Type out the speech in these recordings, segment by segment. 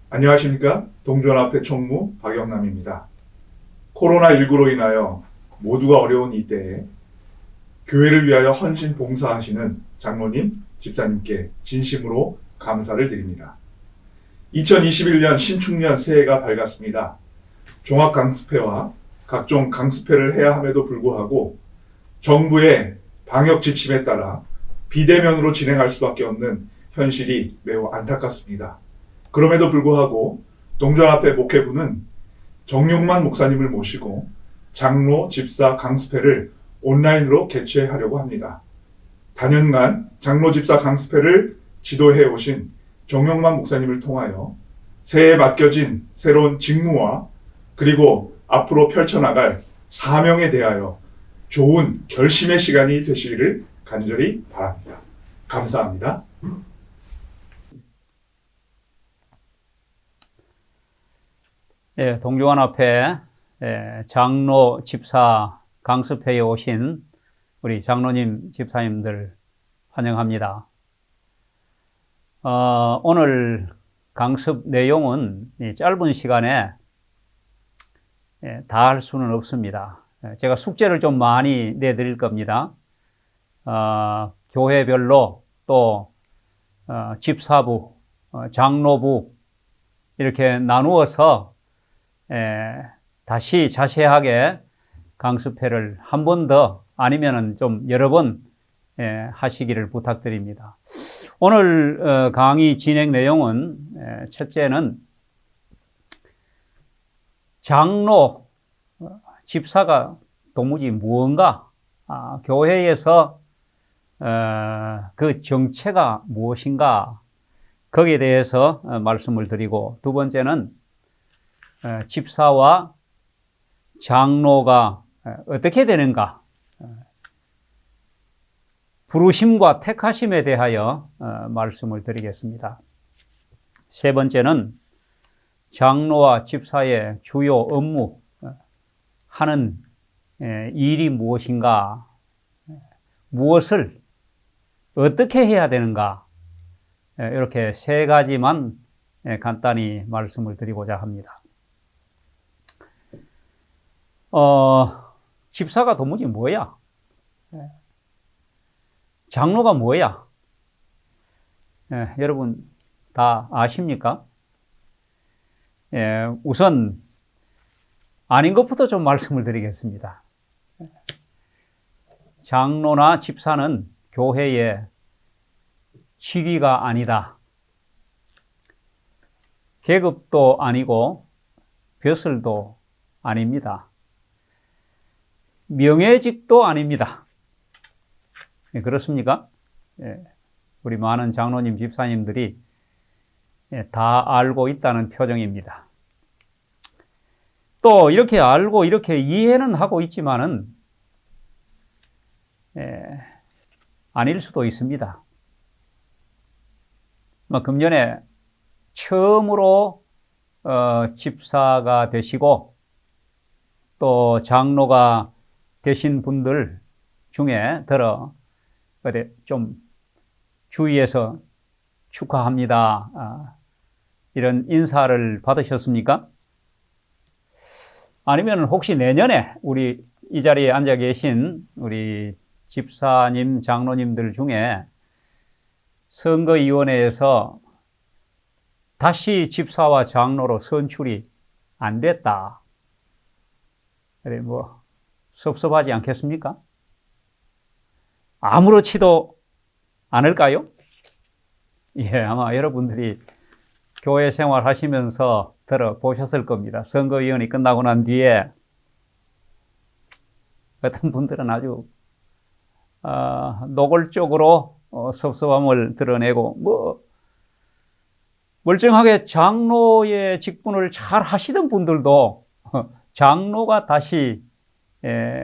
안녕하십니까? 동전앞의 총무 박영남입니다. 코로나19로 인하여 모두가 어려운 이때에 교회를 위하여 헌신 봉사하시는 장로님, 집사님께 진심으로 감사를 드립니다. 2021년 신축년 새해가 밝았습니다. 종합강습회와 각종 강습회를 해야 함에도 불구하고 정부의 방역 지침에 따라 비대면으로 진행할 수밖에 없는 현실이 매우 안타깝습니다. 그럼에도 불구하고 동전앞의 목회부는 정용만 목사님을 모시고 장로, 집사 강습회를 온라인으로 개최하려고 합니다. 단연간 장로, 집사 강습회를 지도해 오신 정용만 목사님을 통하여 새해에 맡겨진 새로운 직무와 그리고 앞으로 펼쳐나갈 사명에 대하여 좋은 결심의 시간이 되시기를 간절히 바랍니다. 감사합니다. 동정원 앞에 장로, 집사, 강습회에 오신 우리 장로님, 집사님들 환영합니다. 오늘 강습 내용은 짧은 시간에 다 할 수는 없습니다. 제가 숙제를 좀 많이 내드릴 겁니다. 교회별로 또 집사부, 장로부 이렇게 나누어서 다시 자세하게 강습회를 한 번 더 아니면은 좀 여러 번 하시기를 부탁드립니다. 오늘 강의 진행 내용은 첫째는 장로, 집사가 도무지 무언가, 교회에서 그 정체가 무엇인가 거기에 대해서 말씀을 드리고, 두 번째는 집사와 장로가 어떻게 되는가, 부르심과 택하심에 대하여 말씀을 드리겠습니다. 세 번째는 장로와 집사의 주요 업무, 하는 일이 무엇인가, 무엇을 어떻게 해야 되는가, 이렇게 세 가지만 간단히 말씀을 드리고자 합니다. 집사가 도무지 뭐야? 장로가 뭐야? 여러분 다 아십니까? 우선 아닌 것부터 좀 말씀을 드리겠습니다. 장로나 집사는 교회의 직위가 아니다. 계급도 아니고 벼슬도 아닙니다. 명예직도 아닙니다. 그렇습니까? 우리 많은 장로님, 집사님들이 다 알고 있다는 표정입니다. 또 이렇게 알고 이렇게 이해는 하고 있지만은 아닐 수도 있습니다. 금년에 처음으로 집사가 되시고 또 장로가 되신 분들 중에 좀 주위에서 축하합니다, 이런 인사를 받으셨습니까? 아니면 혹시 내년에 우리 이 자리에 앉아 계신 우리 집사님, 장로님들 중에 선거위원회에서 다시 집사와 장로로 선출이 안 됐다, 그래 섭섭하지 않겠습니까? 아무렇지도 않을까요? 아마 여러분들이 교회 생활 하시면서 들어보셨을 겁니다. 선거위원이 끝나고 난 뒤에 어떤 분들은 아주 노골적으로 섭섭함을 드러내고, 멀쩡하게 장로의 직분을 잘 하시던 분들도 장로가 다시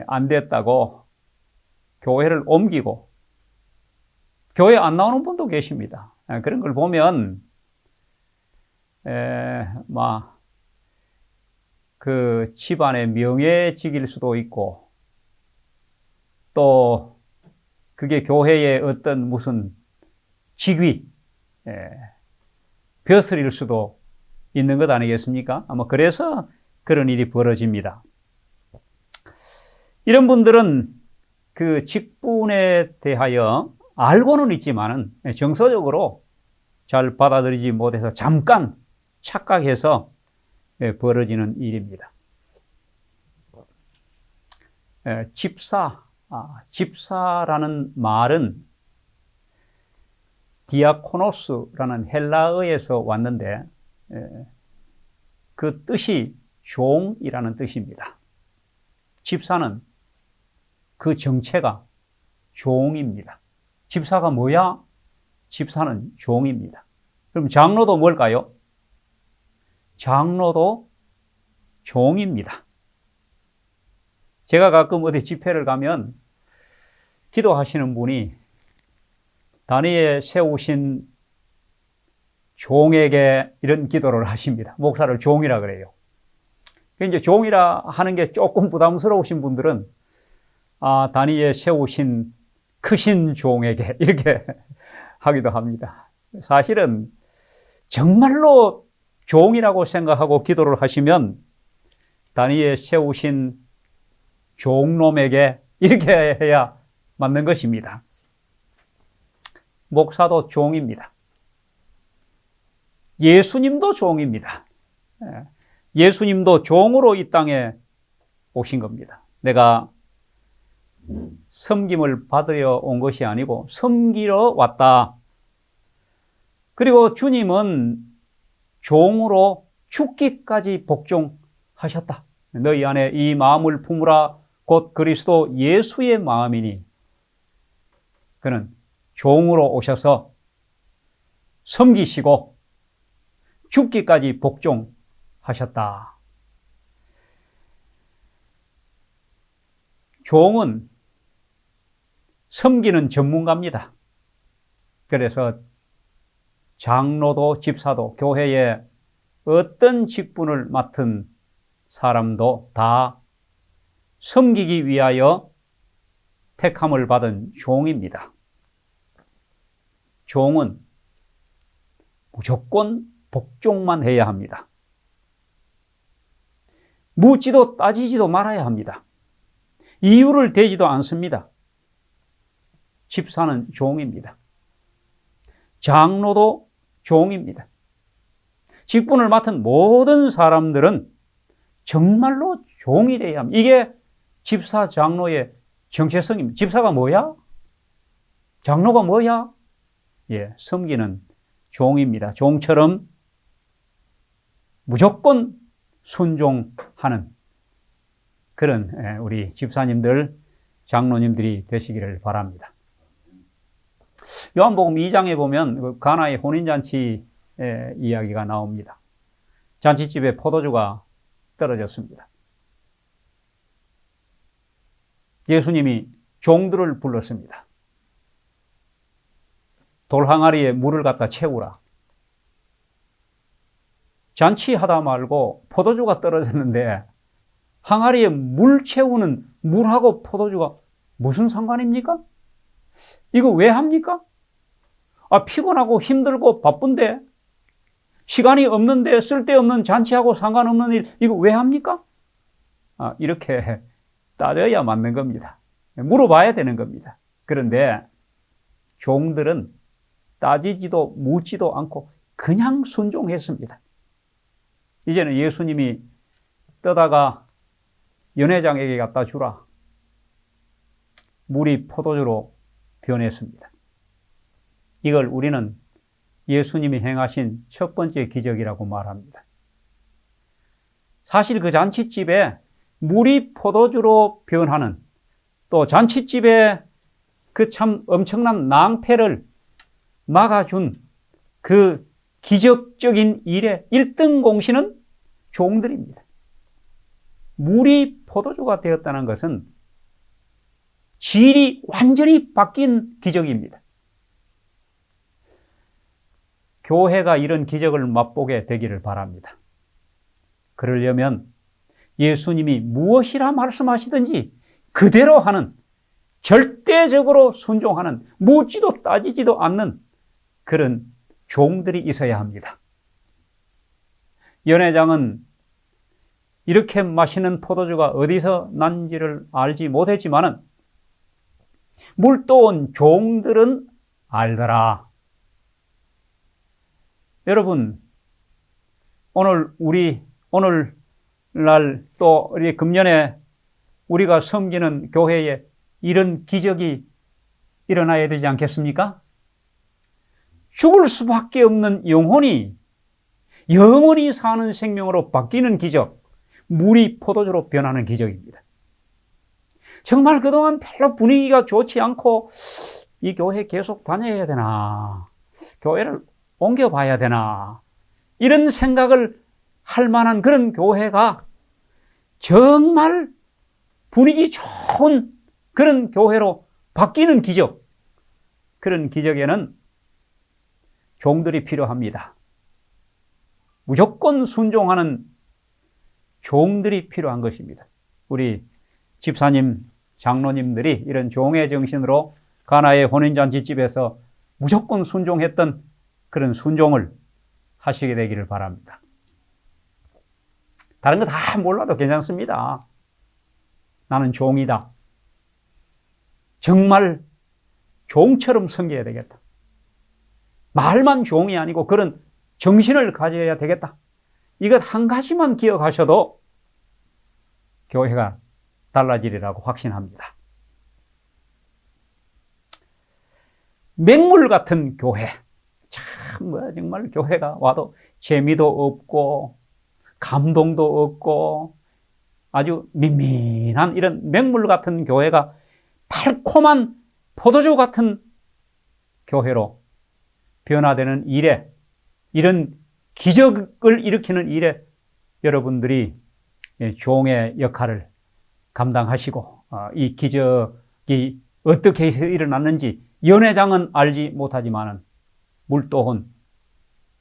안 됐다고 교회를 옮기고 교회 안 나오는 분도 계십니다. 그런 걸 보면 그 집안의 명예직일 수도 있고, 또 그게 교회의 어떤 무슨 직위, 벼슬일 수도 있는 것 아니겠습니까? 아마 그래서 그런 일이 벌어집니다. 이런 분들은 그 직분에 대하여 알고는 있지만은 정서적으로 잘 받아들이지 못해서 잠깐 착각해서 벌어지는 일입니다. 집사라는 말은 디아코노스라는 헬라어에서 왔는데 그 뜻이 종이라는 뜻입니다. 집사는 그 정체가 종입니다. 집사가 뭐야? 집사는 종입니다. 그럼 장로도 뭘까요? 장로도 종입니다. 제가 가끔 어디 집회를 가면 기도하시는 분이 단위에 세우신 종에게 이런 기도를 하십니다. 목사를 종이라 그래요. 이제 종이라 하는 게 조금 부담스러우신 분들은 단위에 세우신 크신 종에게 이렇게 하기도 합니다. 사실은 정말로 종이라고 생각하고 기도를 하시면 단위에 세우신 종놈에게 이렇게 해야 맞는 것입니다. 목사도 종입니다. 예수님도 종입니다. 예수님도 종으로 이 땅에 오신 겁니다. 내가 섬김을 받으려 온 것이 아니고 섬기러 왔다. 그리고 주님은 종으로 죽기까지 복종하셨다. 너희 안에 이 마음을 품으라 곧 그리스도 예수의 마음이니 그는 종으로 오셔서 섬기시고 죽기까지 복종하셨다. 종은 섬기는 전문가입니다. 그래서 장로도 집사도 교회에 어떤 직분을 맡은 사람도 다 섬기기 위하여 택함을 받은 종입니다. 종은 무조건 복종만 해야 합니다. 묻지도 따지지도 말아야 합니다. 이유를 대지도 않습니다. 집사는 종입니다. 장로도 종입니다. 직분을 맡은 모든 사람들은 정말로 종이 되어야 합니다. 이게 집사, 장로의 정체성입니다. 집사가 뭐야? 장로가 뭐야? 섬기는 종입니다. 종처럼 무조건 순종하는 그런 우리 집사님들, 장로님들이 되시기를 바랍니다. 요한복음 2장에 보면 가나의 혼인잔치 이야기가 나옵니다. 잔치집에 포도주가 떨어졌습니다. 예수님이 종들을 불렀습니다. 돌항아리에 물을 갖다 채우라. 잔치하다 말고 포도주가 떨어졌는데 항아리에 물 채우는 물하고 포도주가 무슨 상관입니까? 이거 왜 합니까? 피곤하고 힘들고 바쁜데 시간이 없는데 쓸데없는 잔치하고 상관없는 일 이거 왜 합니까? 이렇게 따져야 맞는 겁니다. 물어봐야 되는 겁니다. 그런데 종들은 따지지도 묻지도 않고 그냥 순종했습니다. 이제는 예수님이 떠다가 연회장에게 갖다 주라. 물이 포도주로 변했습니다. 이걸 우리는 예수님이 행하신 첫 번째 기적이라고 말합니다. 사실 그 잔치집에 물이 포도주로 변하는 또 잔치집에 그 참 엄청난 낭패를 막아준 그 기적적인 일의 1등 공신은 종들입니다. 물이 포도주가 되었다는 것은 질이 완전히 바뀐 기적입니다. 교회가 이런 기적을 맛보게 되기를 바랍니다. 그러려면 예수님이 무엇이라 말씀하시든지 그대로 하는, 절대적으로 순종하는, 묻지도 따지지도 않는 그런 종들이 있어야 합니다. 연회장은 이렇게 맛있는 포도주가 어디서 난지를 알지 못했지만은 물도온 종들은 알더라. 여러분, 오늘날 또 우리 금년에 우리가 섬기는 교회에 이런 기적이 일어나야 되지 않겠습니까? 죽을 수밖에 없는 영혼이 영원히 사는 생명으로 바뀌는 기적, 물이 포도주로 변하는 기적입니다. 정말 그동안 별로 분위기가 좋지 않고 이 교회 계속 다녀야 되나, 교회를 옮겨봐야 되나, 이런 생각을 할 만한 그런 교회가 정말 분위기 좋은 그런 교회로 바뀌는 기적, 그런 기적에는 종들이 필요합니다. 무조건 순종하는 종들이 필요한 것입니다. 우리 집사님, 장로님들이 이런 종의 정신으로 가나의 혼인잔치집에서 무조건 순종했던 그런 순종을 하시게 되기를 바랍니다. 다른 거 다 몰라도 괜찮습니다. 나는 종이다. 정말 종처럼 섬겨야 되겠다. 말만 종이 아니고 그런 정신을 가져야 되겠다. 이것 한 가지만 기억하셔도 교회가 달라지리라고 확신합니다. 맹물 같은 교회. 참, 정말 교회가 와도 재미도 없고, 감동도 없고, 아주 민민한 이런 맹물 같은 교회가 달콤한 포도주 같은 교회로 변화되는 일에, 이런 기적을 일으키는 일에 여러분들이 종의 역할을 감당하시고, 이 기적이 어떻게 해서 일어났는지 연회장은 알지 못하지만은 물도온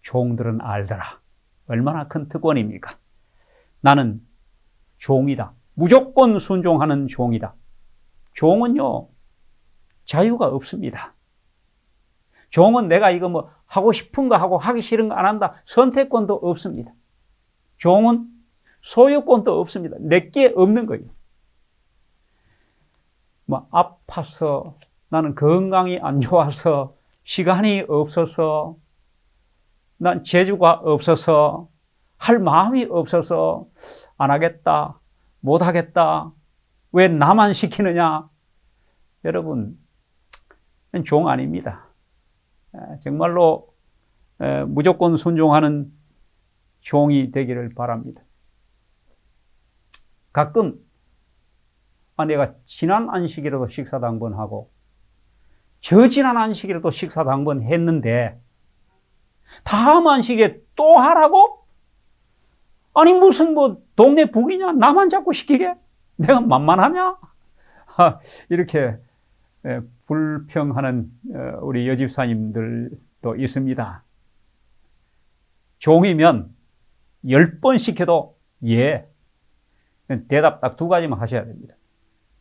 종들은 알더라. 얼마나 큰 특권입니까? 나는 종이다. 무조건 순종하는 종이다. 종은요, 자유가 없습니다. 종은 내가 이거 뭐 하고 싶은 거 하고 하기 싫은 거 안 한다. 선택권도 없습니다. 종은 소유권도 없습니다. 내게 없는 거예요. 뭐 아파서, 나는 건강이 안 좋아서, 시간이 없어서, 난 재주가 없어서, 할 마음이 없어서 안 하겠다, 못 하겠다, 왜 나만 시키느냐. 여러분, 종 아닙니다. 정말로 무조건 순종하는 종이 되기를 바랍니다. 가끔 내가 지난 안식일에도 식사도 한 번 하고 저지난 안식일에도 식사도 한 번 했는데 다음 안식일에 또 하라고? 아니 무슨 뭐 동네 북이냐? 나만 자꾸 시키게? 내가 만만하냐? 이렇게 불평하는 우리 여집사님들도 있습니다. 종이면 10번 시켜도 예. 대답 딱 2가지만 하셔야 됩니다.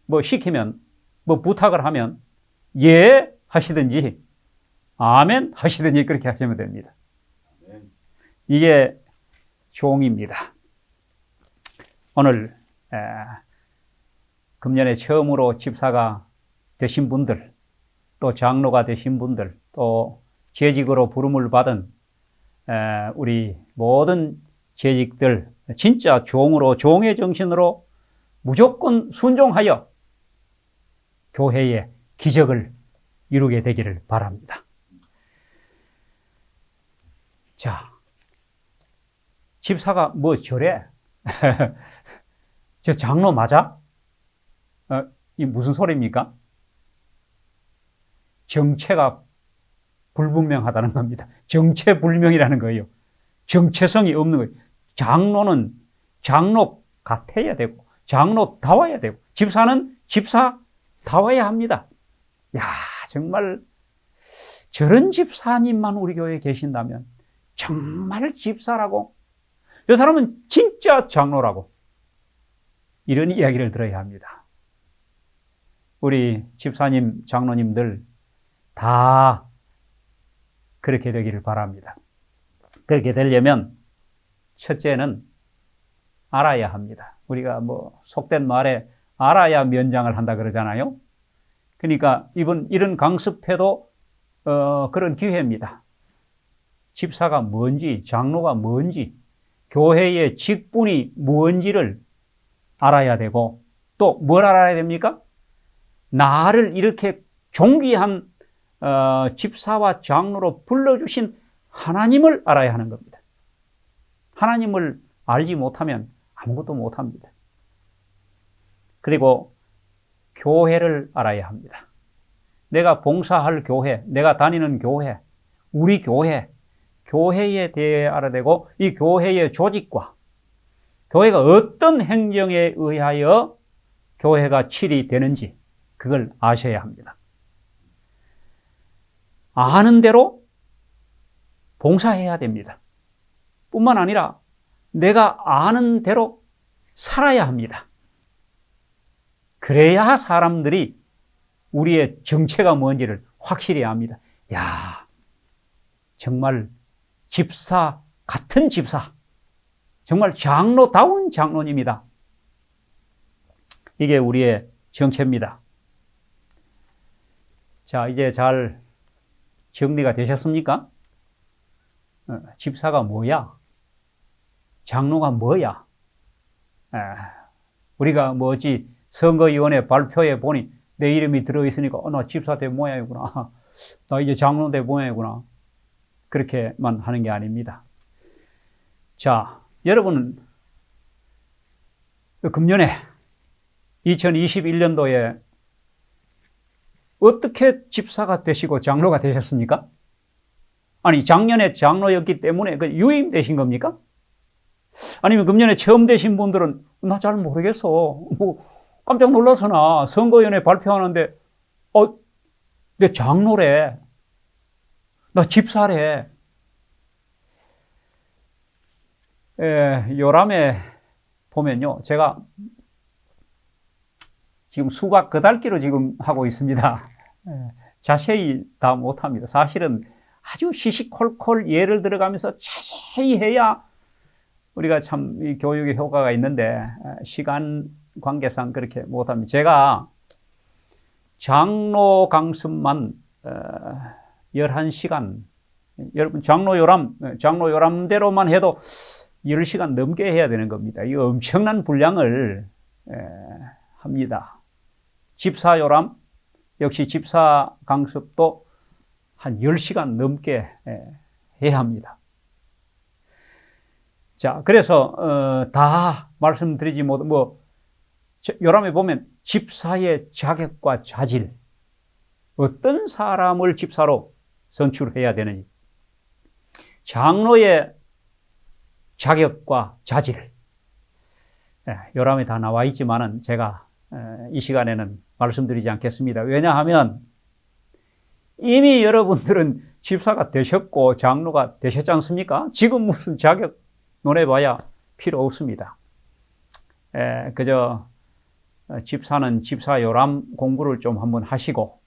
뭐 시키면, 뭐 부탁을 하면 예 하시든지 아멘 하시든지 그렇게 하시면 됩니다. 이게 종입니다. 오늘 금년에 처음으로 집사가 되신 분들, 또 장로가 되신 분들, 또 재직으로 부름을 받은 우리 모든 재직들, 진짜 종으로, 종의 정신으로 무조건 순종하여 교회의 기적을 이루게 되기를 바랍니다. 자, 집사가 뭐 저래? 저 장로 맞아? 이 무슨 소리입니까? 정체가 불분명하다는 겁니다. 정체불명이라는 거예요. 정체성이 없는 거예요. 장로는 장로 같아야 되고, 장로다워야 되고, 집사는 집사다워야 합니다. 야, 정말 저런 집사님만 우리 교회에 계신다면 정말 집사라고, 저 사람은 진짜 장로라고, 이런 이야기를 들어야 합니다. 우리 집사님, 장로님들 다 그렇게 되기를 바랍니다. 그렇게 되려면 첫째는 알아야 합니다. 우리가 속된 말에 알아야 면장을 한다 그러잖아요. 그러니까 이런 강습회도 그런 기회입니다. 집사가 뭔지, 장로가 뭔지, 교회의 직분이 뭔지를 알아야 되고, 또 뭘 알아야 됩니까? 나를 이렇게 존귀한 집사와 장로로 불러주신 하나님을 알아야 하는 겁니다. 하나님을 알지 못하면 아무것도 못합니다. 그리고 교회를 알아야 합니다. 내가 봉사할 교회, 내가 다니는 교회, 우리 교회에 대해 알아야 되고, 이 교회의 조직과 교회가 어떤 행정에 의하여 교회가 치리되는지 그걸 아셔야 합니다. 아는 대로 봉사해야 됩니다. 뿐만 아니라 내가 아는 대로 살아야 합니다. 그래야 사람들이 우리의 정체가 뭔지를 확실히 압니다. 야, 정말 집사 같은 집사, 정말 장로다운 장로님이다. 이게 우리의 정체입니다. 자, 이제 잘 정리가 되셨습니까? 집사가 뭐야? 장로가 뭐야? 우리가 뭐지 선거위원회 발표에 보니 내 이름이 들어있으니까 나 집사 될 모양이구나. 나 이제 장로 될 모양이구나. 그렇게만 하는 게 아닙니다. 자, 여러분은 금년에 2021년도에 어떻게 집사가 되시고 장로가 되셨습니까? 아니, 작년에 장로였기 때문에 유임되신 겁니까? 아니면 금년에 처음 되신 분들은 나 잘 모르겠어. 깜짝 놀라서나 선거위원회 발표하는데 내 장로래. 나 집사래. 요람에 보면요. 제가 지금 수박 그달기로 지금 하고 있습니다. 자세히 다 못합니다. 사실은 아주 시시콜콜 예를 들어가면서 자세히 해야 우리가 참 이 교육의 효과가 있는데 시간 관계상 그렇게 못합니다. 제가 장로 강습만 11시간, 여러분 장로 요람대로만 해도 10시간 넘게 해야 되는 겁니다. 이 엄청난 분량을 합니다. 집사 요람, 역시 집사 강습도 한 10시간 넘게 해야 합니다. 자, 그래서 다 말씀드리지 못, 요람에 보면 집사의 자격과 자질, 어떤 사람을 집사로 선출해야 되는지, 장로의 자격과 자질, 요람에 다 나와 있지만은 제가 이 시간에는 말씀드리지 않겠습니다. 왜냐하면 이미 여러분들은 집사가 되셨고 장로가 되셨지 않습니까? 지금 무슨 자격 논해봐야 필요 없습니다. 그저 집사는 집사 요람 공부를 좀 한번 하시고,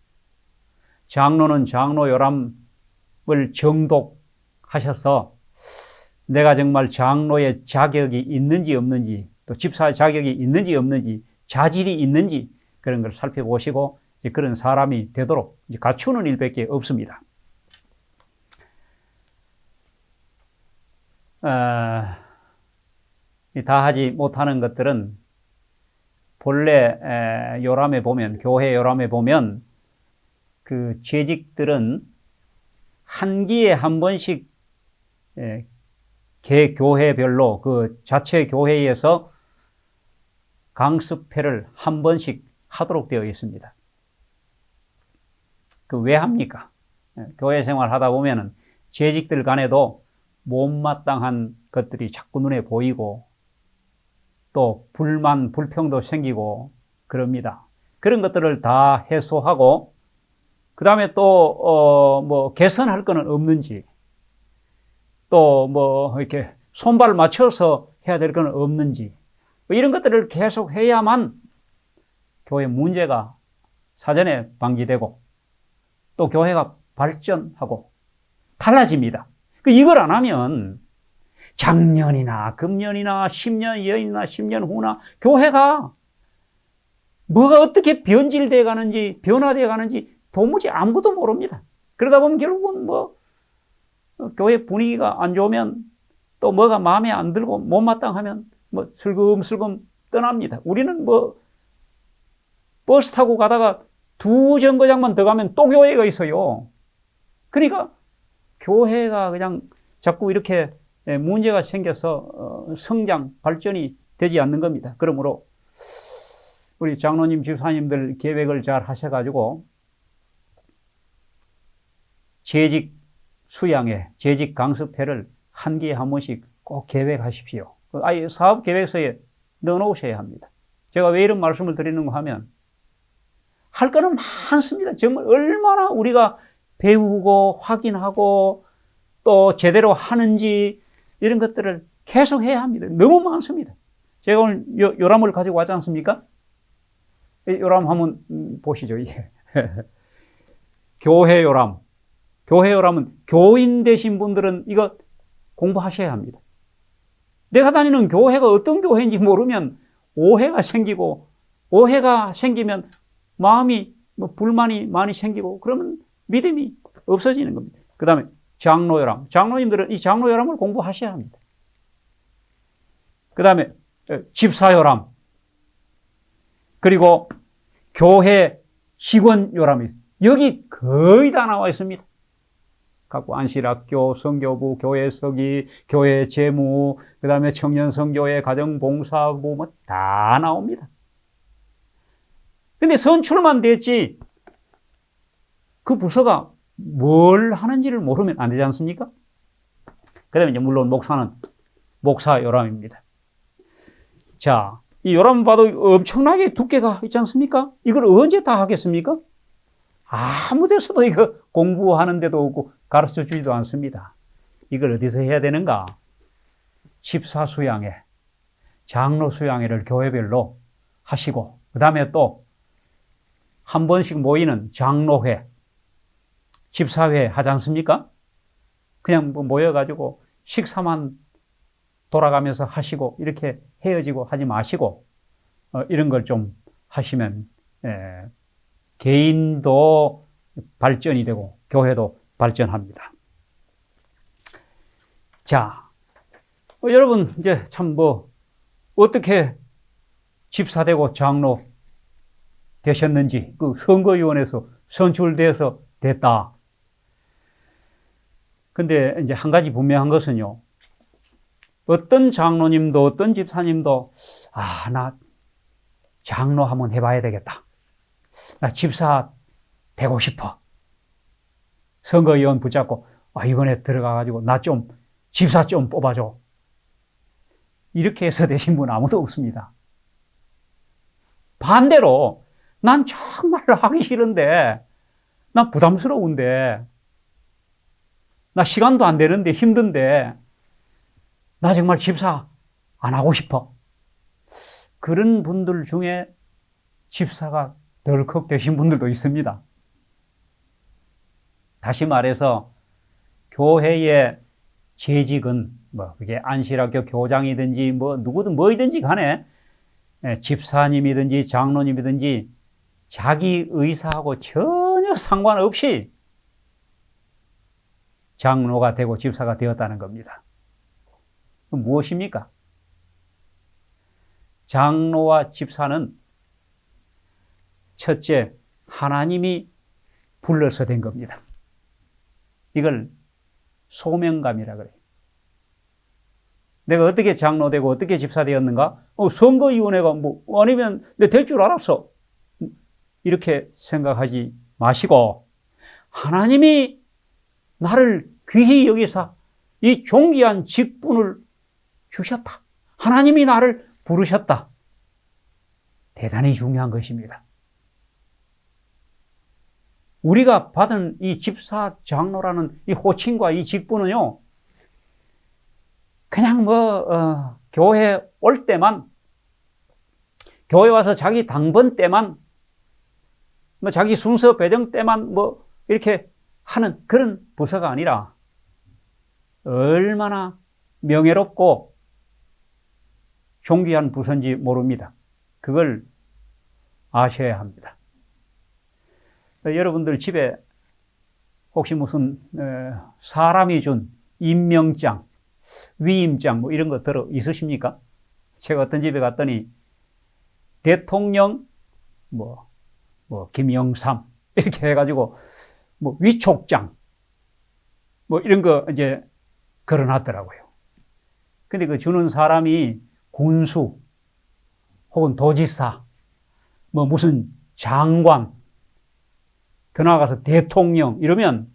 장로는 장로 요람을 정독하셔서 내가 정말 장로의 자격이 있는지 없는지, 또 집사의 자격이 있는지 없는지, 자질이 있는지 그런 걸 살펴보시고 그런 사람이 되도록 갖추는 일밖에 없습니다. 다 하지 못하는 것들은 본래 요람에 보면, 교회 요람에 보면 그 재직들은 한 기에 한 번씩 개 교회별로 그 자체 교회에서 강습회를 한 번씩 하도록 되어 있습니다. 그 왜 합니까? 교회 생활 하다 보면은 재직들 간에도 못마땅한 것들이 자꾸 눈에 보이고 또 불만, 불평도 생기고 그럽니다. 그런 것들을 다 해소하고 그 다음에 또 개선할 거는 없는지, 또 이렇게 손발 맞춰서 해야 될 거는 없는지, 이런 것들을 계속 해야만 교회 문제가 사전에 방지되고 또 교회가 발전하고 달라집니다. 이걸 안 하면 작년이나 금년이나 10년 전이나 10년 후나 교회가 뭐가 어떻게 변질되어 가는지 변화되어 가는지 도무지 아무것도 모릅니다. 그러다 보면 결국은 뭐 교회 분위기가 안 좋으면 또 뭐가 마음에 안 들고 못마땅하면 뭐 슬금슬금 떠납니다. 우리는 뭐 버스 타고 가다가 2정거장만 더 가면 또 교회가 있어요. 그러니까 교회가 그냥 자꾸 이렇게 문제가 생겨서 성장, 발전이 되지 않는 겁니다. 그러므로 우리 장로님, 집사님들 계획을 잘 하셔가지고 재직 수양회, 재직 강습회를 한 기에 한 번씩 꼭 계획하십시오. 아예 사업 계획서에 넣어놓으셔야 합니다. 제가 왜 이런 말씀을 드리는가 하면 할 거는 많습니다. 정말 얼마나 우리가 배우고 확인하고 또 제대로 하는지 이런 것들을 계속 해야 합니다. 너무 많습니다. 제가 오늘 요람을 가지고 왔지 않습니까? 요람 한번 보시죠. 교회 요람. 교회 요람은 교인 되신 분들은 이거 공부하셔야 합니다. 내가 다니는 교회가 어떤 교회인지 모르면 오해가 생기고, 오해가 생기면 마음이 불만이 많이 생기고 그러면 믿음이 없어지는 겁니다. 그 다음에 장로요람. 장로님들은 이 장로요람을 공부하셔야 합니다. 그 다음에 집사요람. 그리고 교회 직원요람이 여기 거의 다 나와 있습니다. 갖고 안실학교, 성교부, 교회 서기, 교회 재무, 그 다음에 청년선교회, 가정봉사부 뭐 다 나옵니다. 근데 선출만 됐지 그 부서가 뭘 하는지를 모르면 안 되지 않습니까? 그 다음에 이제 물론 목사는 목사 요람입니다. 자, 이 요람 봐도 엄청나게 두께가 있지 않습니까? 이걸 언제 다 하겠습니까? 아무 데서도 이거 공부하는 데도 없고 가르쳐 주지도 않습니다. 이걸 어디서 해야 되는가? 집사 수양회, 장로 수양회를 교회별로 하시고 그 다음에 또 한 번씩 모이는 장로회, 집사회 하지 않습니까? 그냥 뭐 모여가지고 식사만 돌아가면서 하시고 이렇게 헤어지고 하지 마시고 이런 걸 좀 하시면 개인도 발전이 되고 교회도 발전합니다. 자, 여러분 이제 참 뭐 어떻게 집사되고 장로 되셨는지 그 선거위원회에서 선출돼서 됐다. 근데 이제 한 가지 분명한 것은요. 어떤 장로님도 어떤 집사님도 나 장로 한번 해봐야 되겠다. 나 집사 되고 싶어. 선거위원 붙잡고 이번에 들어가가지고 나 좀 집사 좀 뽑아줘. 이렇게 해서 되신 분 아무도 없습니다. 반대로 난 정말 하기 싫은데 난 부담스러운데 나 시간도 안 되는데 힘든데 나 정말 집사 안 하고 싶어. 그런 분들 중에 집사가 덜컥 되신 분들도 있습니다. 다시 말해서 교회의 재직은 그게 안실학교 교장이든지 누구든 뭐이든지 간에 집사님이든지 장로님이든지 자기 의사하고 전혀 상관없이 장로가 되고 집사가 되었다는 겁니다. 무엇입니까? 장로와 집사는 첫째, 하나님이 불러서 된 겁니다. 이걸 소명감이라 그래요. 내가 어떻게 장로되고 어떻게 집사 되었는가? 선거위원회가 아니면 내가 될 줄 알았어. 이렇게 생각하지 마시고 하나님이 나를 귀히 여기사 이 존귀한 직분을 주셨다. 하나님이 나를 부르셨다. 대단히 중요한 것입니다. 우리가 받은 이 집사 장로라는 이 호칭과 이 직분은요, 그냥 교회 올 때만, 교회 와서 자기 당번 때만, 자기 순서 배정 때만 이렇게 하는 그런 부서가 아니라, 얼마나 명예롭고 존귀한 부서인지 모릅니다. 그걸 아셔야 합니다. 여러분들 집에 혹시 무슨 사람이 준 임명장, 위임장 뭐 이런 거 들어 있으십니까? 제가 어떤 집에 갔더니 대통령 뭐 김영삼 이렇게 해가지고 뭐 위촉장 뭐 이런 거 이제 걸어놨더라고요. 근데 그 주는 사람이 군수 혹은 도지사 뭐 무슨 장관 더 나아가서 대통령 이러면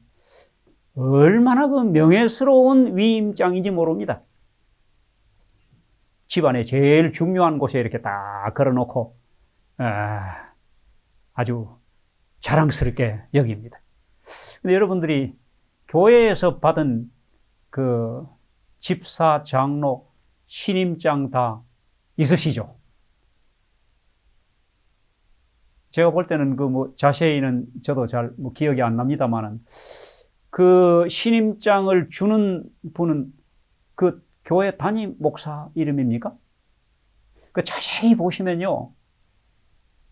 얼마나 그 명예스러운 위임장인지 모릅니다. 집안에 제일 중요한 곳에 이렇게 딱 걸어놓고 아주 자랑스럽게 여깁니다. 근데 여러분들이 교회에서 받은 그 집사, 장로, 신임장 다 있으시죠? 제가 볼 때는 그 뭐 자세히는 저도 잘 뭐 기억이 안 납니다만은 그 신임장을 주는 분은 그 교회 담임 목사 이름입니까? 그 자세히 보시면요.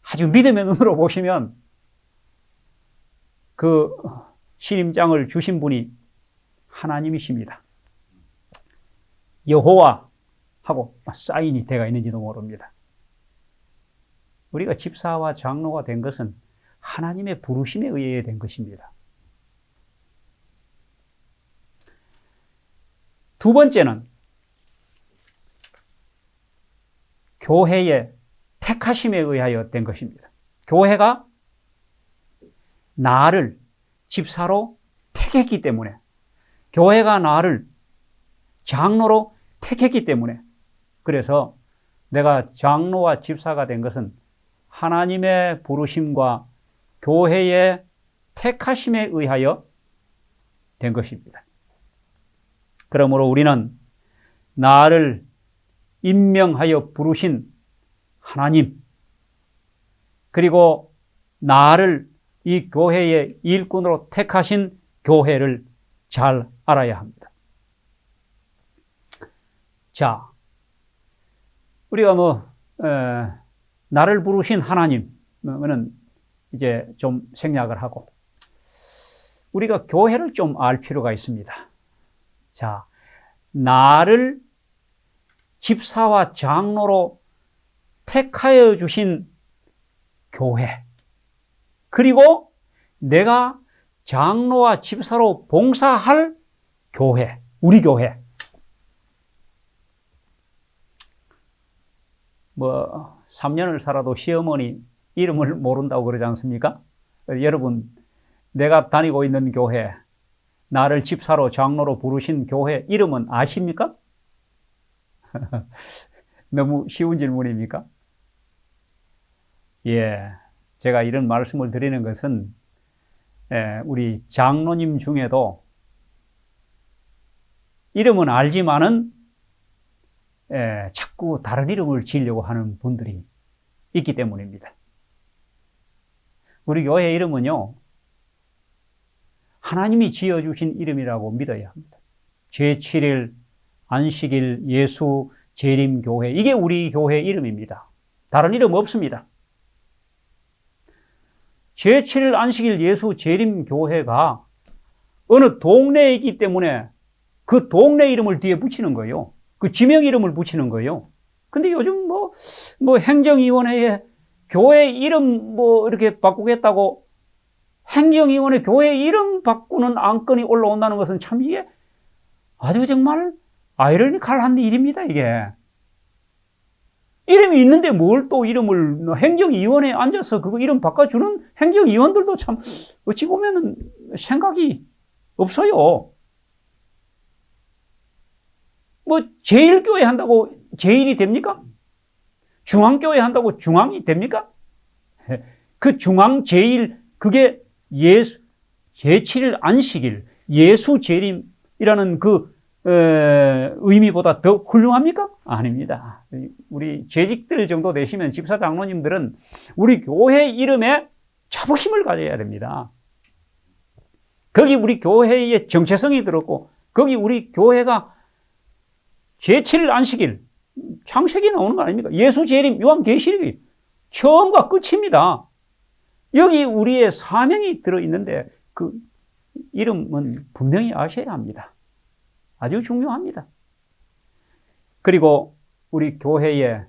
아주 믿음의 눈으로 보시면 그 신임장을 주신 분이 하나님이십니다. 여호와하고 사인이 되어 있는지도 모릅니다. 우리가 집사와 장로가 된 것은 하나님의 부르심에 의해 된 것입니다. 두 번째는 교회의 택하심에 의하여 된 것입니다. 교회가 나를 집사로 택했기 때문에, 교회가 나를 장로로 택했기 때문에, 그래서 내가 장로와 집사가 된 것은 하나님의 부르심과 교회의 택하심에 의하여 된 것입니다. 그러므로 우리는 나를 임명하여 부르신 하나님, 그리고 나를 이 교회의 일꾼으로 택하신 교회를 잘 알아야 합니다. 자, 우리가 나를 부르신 하나님은 이제 좀 생략을 하고, 우리가 교회를 좀 알 필요가 있습니다. 자, 나를 집사와 장로로 택하여 주신 교회, 그리고 내가 장로와 집사로 봉사할 교회, 우리 교회. 3년을 살아도 시어머니 이름을 모른다고 그러지 않습니까? 여러분, 내가 다니고 있는 교회, 나를 집사로 장로로 부르신 교회 이름은 아십니까? 너무 쉬운 질문입니까? 예, 제가 이런 말씀을 드리는 것은 우리 장로님 중에도 이름은 알지만은 자꾸 다른 이름을 지으려고 하는 분들이 있기 때문입니다. 우리 교회 이름은요, 하나님이 지어주신 이름이라고 믿어야 합니다. 제7일 안식일 예수 재림교회, 이게 우리 교회 이름입니다. 다른 이름 없습니다. 제7일 안식일 예수 재림교회가 어느 동네에 있기 때문에 그 동네 이름을 뒤에 붙이는 거예요. 그 지명 이름을 붙이는 거예요. 근데 요즘 행정위원회에 교회 이름 이렇게 바꾸겠다고 행정위원회 교회 이름 바꾸는 안건이 올라온다는 것은 참 이게 아주 정말 아이러니컬한 일입니다, 이게. 이름이 있는데 뭘 또 이름을 행정위원회에 앉아서 그거 이름 바꿔주는 행정위원들도 참 어찌 보면 생각이 없어요. 제1교회 한다고 제1이 됩니까? 중앙교회 한다고 중앙이 됩니까? 그 중앙 제1, 그게 예수, 제7일 안식일, 예수 재림이라는 그 의미보다 더 훌륭합니까? 아닙니다. 우리 재직들 정도 되시면 집사 장로님들은 우리 교회 이름에 자부심을 가져야 됩니다. 거기 우리 교회의 정체성이 들었고, 거기 우리 교회가 제7일 안식일, 창세기 나오는 거 아닙니까? 예수 재림, 요한계시록이 처음과 끝입니다. 여기 우리의 사명이 들어있는데 그 이름은 분명히 아셔야 합니다. 아주 중요합니다. 그리고 우리 교회의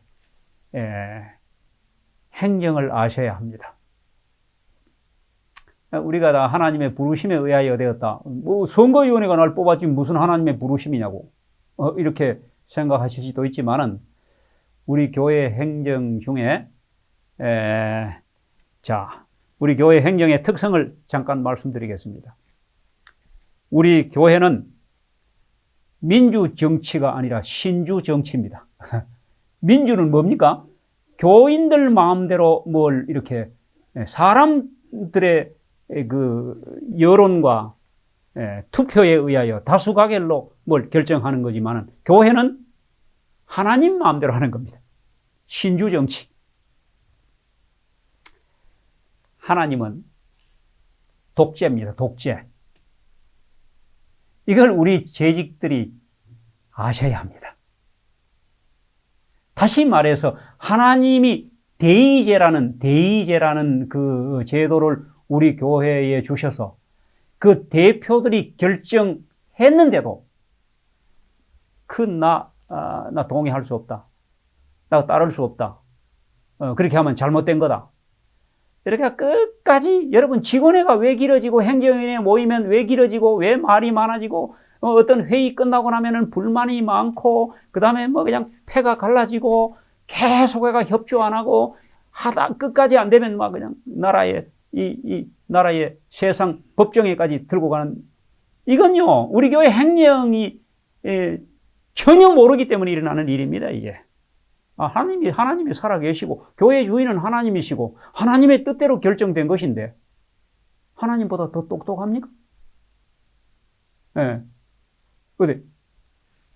행정을 아셔야 합니다. 우리가 다 하나님의 부르심에 의하여 되었다. 뭐 선거위원회가 날 뽑았지 무슨 하나님의 부르심이냐고 이렇게 생각하실 수도 있지만은 우리 교회 행정 중에 우리 교회 행정의 특성을 잠깐 말씀드리겠습니다. 우리 교회는 민주 정치가 아니라 신주 정치입니다. 민주는 뭡니까? 교인들 마음대로 뭘 이렇게 사람들의 그 여론과 투표에 의하여 다수가결로 뭘 결정하는 거지만은 교회는 하나님 마음대로 하는 겁니다. 신주 정치. 하나님은 독재입니다. 독재. 이걸 우리 재직들이 아셔야 합니다. 다시 말해서 하나님이 대의제라는 그 제도를 우리 교회에 주셔서 그 대표들이 결정했는데도 나 동의할 수 없다. 나 따를 수 없다. 그렇게 하면 잘못된 거다. 이렇게 끝까지 여러분 직원회가 왜 길어지고 행정위원회 모이면 왜 길어지고 왜 말이 많아지고 어떤 회의 끝나고 나면은 불만이 많고 그다음에 뭐 그냥 패가 갈라지고 계속 해가 협조 안 하고 하다 끝까지 안 되면 막 그냥 나라의 나라의 세상 법정에까지 들고 가는 이건요 우리 교회 행령이 전혀 모르기 때문에 일어나는 일입니다. 이게 하나님이 살아계시고 교회 주인은 하나님이시고 하나님의 뜻대로 결정된 것인데 하나님보다 더 똑똑합니까? 예. 근데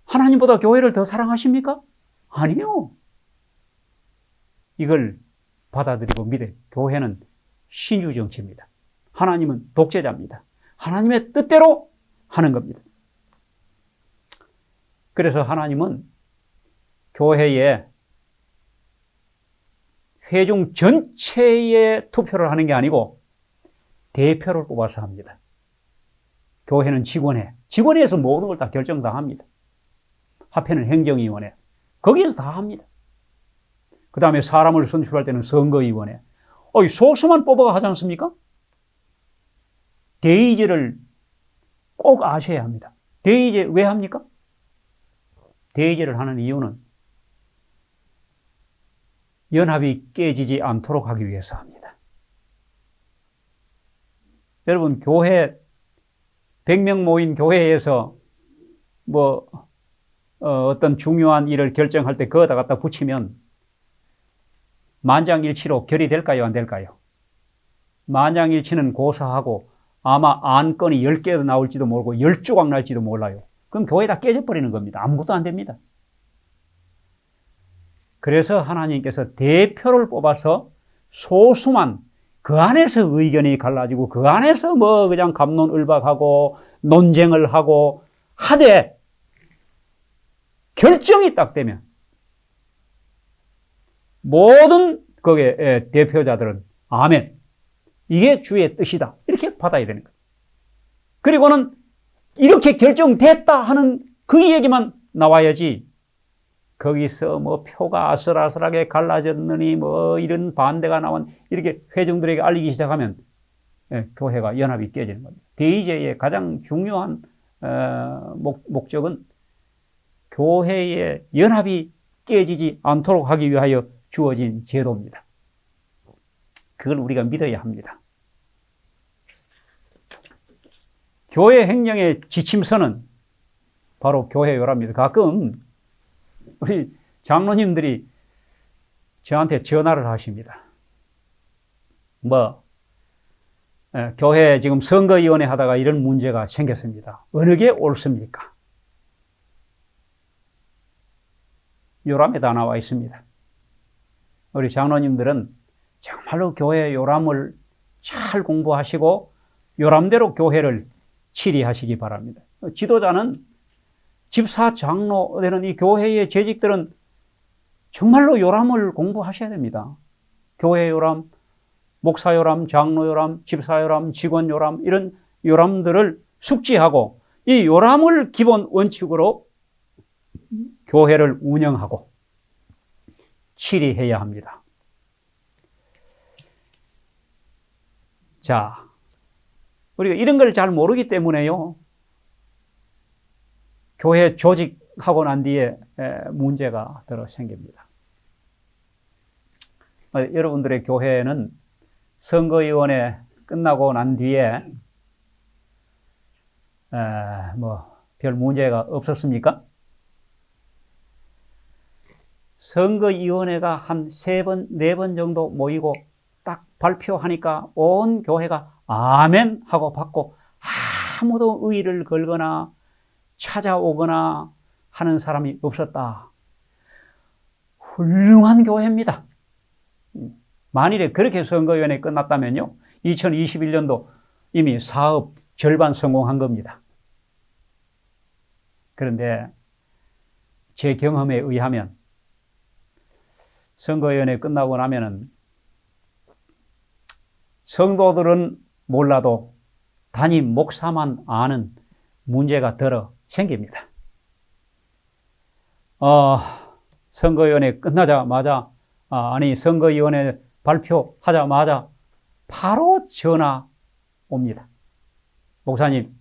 하나님보다 교회를 더 사랑하십니까? 아니요. 이걸 받아들이고 믿어요. 교회는 신주 정치입니다. 하나님은 독재자입니다. 하나님의 뜻대로 하는 겁니다. 그래서 하나님은 교회에 회중 전체에 투표를 하는 게 아니고 대표를 뽑아서 합니다. 교회는 직원회에서 모든 걸 다 결정 다 합니다. 합회는 행정위원회, 거기에서 다 합니다. 그 다음에 사람을 선출할 때는 선거위원회. 소수만 뽑아가 하지 않습니까? 대의제를 꼭 아셔야 합니다. 대의제 왜 합니까? 대의제를 하는 이유는 연합이 깨지지 않도록 하기 위해서 합니다. 여러분, 교회 100명 모인 교회에서 어떤 중요한 일을 결정할 때 그거다 갖다 붙이면 만장일치로 결의될까요? 안 될까요? 만장일치는 고사하고 아마 안건이 10개 나올지도 모르고 10조각 날지도 몰라요. 그럼 교회 다 깨져버리는 겁니다. 아무것도 안 됩니다. 그래서 하나님께서 대표를 뽑아서 소수만 그 안에서 의견이 갈라지고 그 안에서 그냥 갑론을박하고 논쟁을 하고 하되 결정이 딱 되면 모든 거기에 대표자들은 아멘. 이게 주의 뜻이다. 이렇게 받아야 되는 거예요. 그리고는 이렇게 결정됐다 하는 그 얘기만 나와야지 거기서 표가 아슬아슬하게 갈라졌느니 이런 반대가 나온 이렇게 회중들에게 알리기 시작하면 교회가 연합이 깨지는 겁니다. 대의제의 가장 중요한 목적은 교회의 연합이 깨지지 않도록 하기 위하여 주어진 제도입니다. 그걸 우리가 믿어야 합니다. 교회 행정의 지침서는 바로 교회 요람입니다. 가끔 우리 장로님들이 저한테 전화를 하십니다. 교회 지금 선거위원회 하다가 이런 문제가 생겼습니다. 어느 게 옳습니까? 요람에 다 나와 있습니다. 우리 장로님들은 정말로 교회 요람을 잘 공부하시고 요람대로 교회를 치리하시기 바랍니다. 지도자는 집사, 장로 되는 이 교회의 재직들은 정말로 요람을 공부하셔야 됩니다. 교회 요람, 목사 요람, 장로 요람, 집사 요람, 직원 요람, 이런 요람들을 숙지하고 이 요람을 기본 원칙으로 교회를 운영하고 치리해야 합니다. 자, 우리가 이런 걸 잘 모르기 때문에요. 교회 조직하고 난 뒤에 문제가 들어 생깁니다. 여러분들의 교회는 선거위원회 끝나고 난 뒤에 별 문제가 없었습니까? 선거위원회가 한 3번, 4번 정도 모이고 딱 발표하니까 온 교회가 아멘 하고 받고 아무도 의의를 걸거나 찾아오거나 하는 사람이 없었다. 훌륭한 교회입니다. 만일에 그렇게 선거위원회 끝났다면요, 2021년도 이미 사업 절반 성공한 겁니다. 그런데 제 경험에 의하면 선거위원회 끝나고 나면은 성도들은 몰라도 담임 목사만 아는 문제가 들어 생깁니다. 선거위원회 끝나자마자, 선거위원회 발표하자마자 바로 전화 옵니다. 목사님,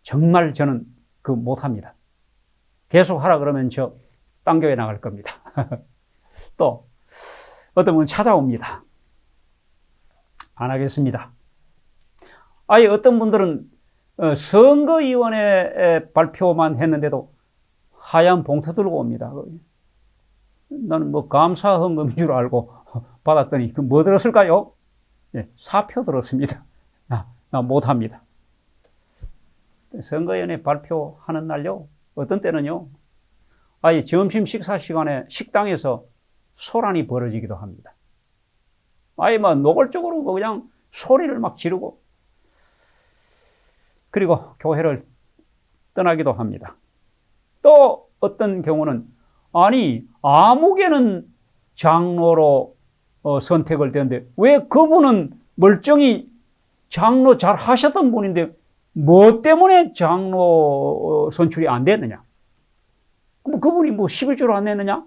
정말 저는 못합니다. 계속 하라 그러면 저 딴 교회 나갈 겁니다. 또 어떤 분은 찾아옵니다. 안 하겠습니다. 아예 어떤 분들은 선거위원회 발표만 했는데도 하얀 봉투 들고 옵니다. 나는 감사 헌금인 줄 알고 받았더니 뭐 들었을까요? 네, 사표 들었습니다. 나 못합니다. 선거위원회 발표하는 날요, 어떤 때는요, 아예 점심 식사 시간에 식당에서 소란이 벌어지기도 합니다. 아예 노골적으로 그냥 소리를 막 지르고, 그리고 교회를 떠나기도 합니다. 또 어떤 경우는 아무개는 장로로 선택을 되는데 왜 그분은 멀쩡히 장로 잘 하셨던 분인데 뭐 때문에 장로 선출이 안 됐느냐? 그럼 그분이 11조를 안 냈느냐?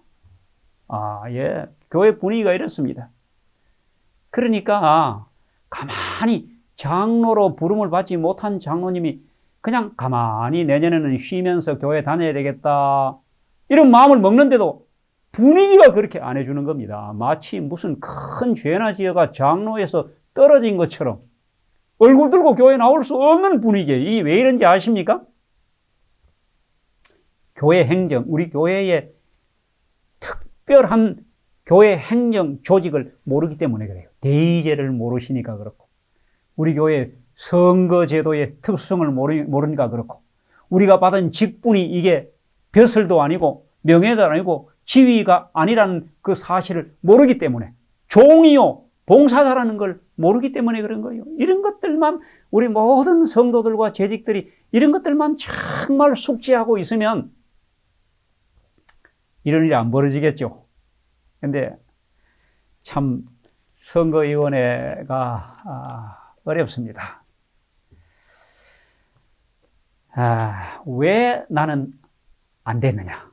예. 교회 분위기가 이렇습니다. 그러니까 가만히 장로로 부름을 받지 못한 장로님이 그냥 가만히 내년에는 쉬면서 교회 다녀야 되겠다, 이런 마음을 먹는데도 분위기가 그렇게 안 해주는 겁니다. 마치 무슨 큰 죄나 지어가 장로에서 떨어진 것처럼 얼굴 들고 교회 나올 수 없는 분위기예요. 이게 왜 이런지 아십니까? 교회 행정, 우리 교회의 특별한 교회 행정 조직을 모르기 때문에 그래요. 대의제를 모르시니까 그렇고, 우리 교회 선거제도의 특수성을 모르니까 그렇고, 우리가 받은 직분이 이게 벼슬도 아니고 명예도 아니고 지위가 아니라는 그 사실을 모르기 때문에, 종이요 봉사자라는 걸 모르기 때문에 그런 거예요. 이런 것들만, 우리 모든 성도들과 재직들이 이런 것들만 정말 숙지하고 있으면 이런 일이 안 벌어지겠죠. 근데 참 선거위원회가 어렵습니다. 왜 나는 안 됐느냐?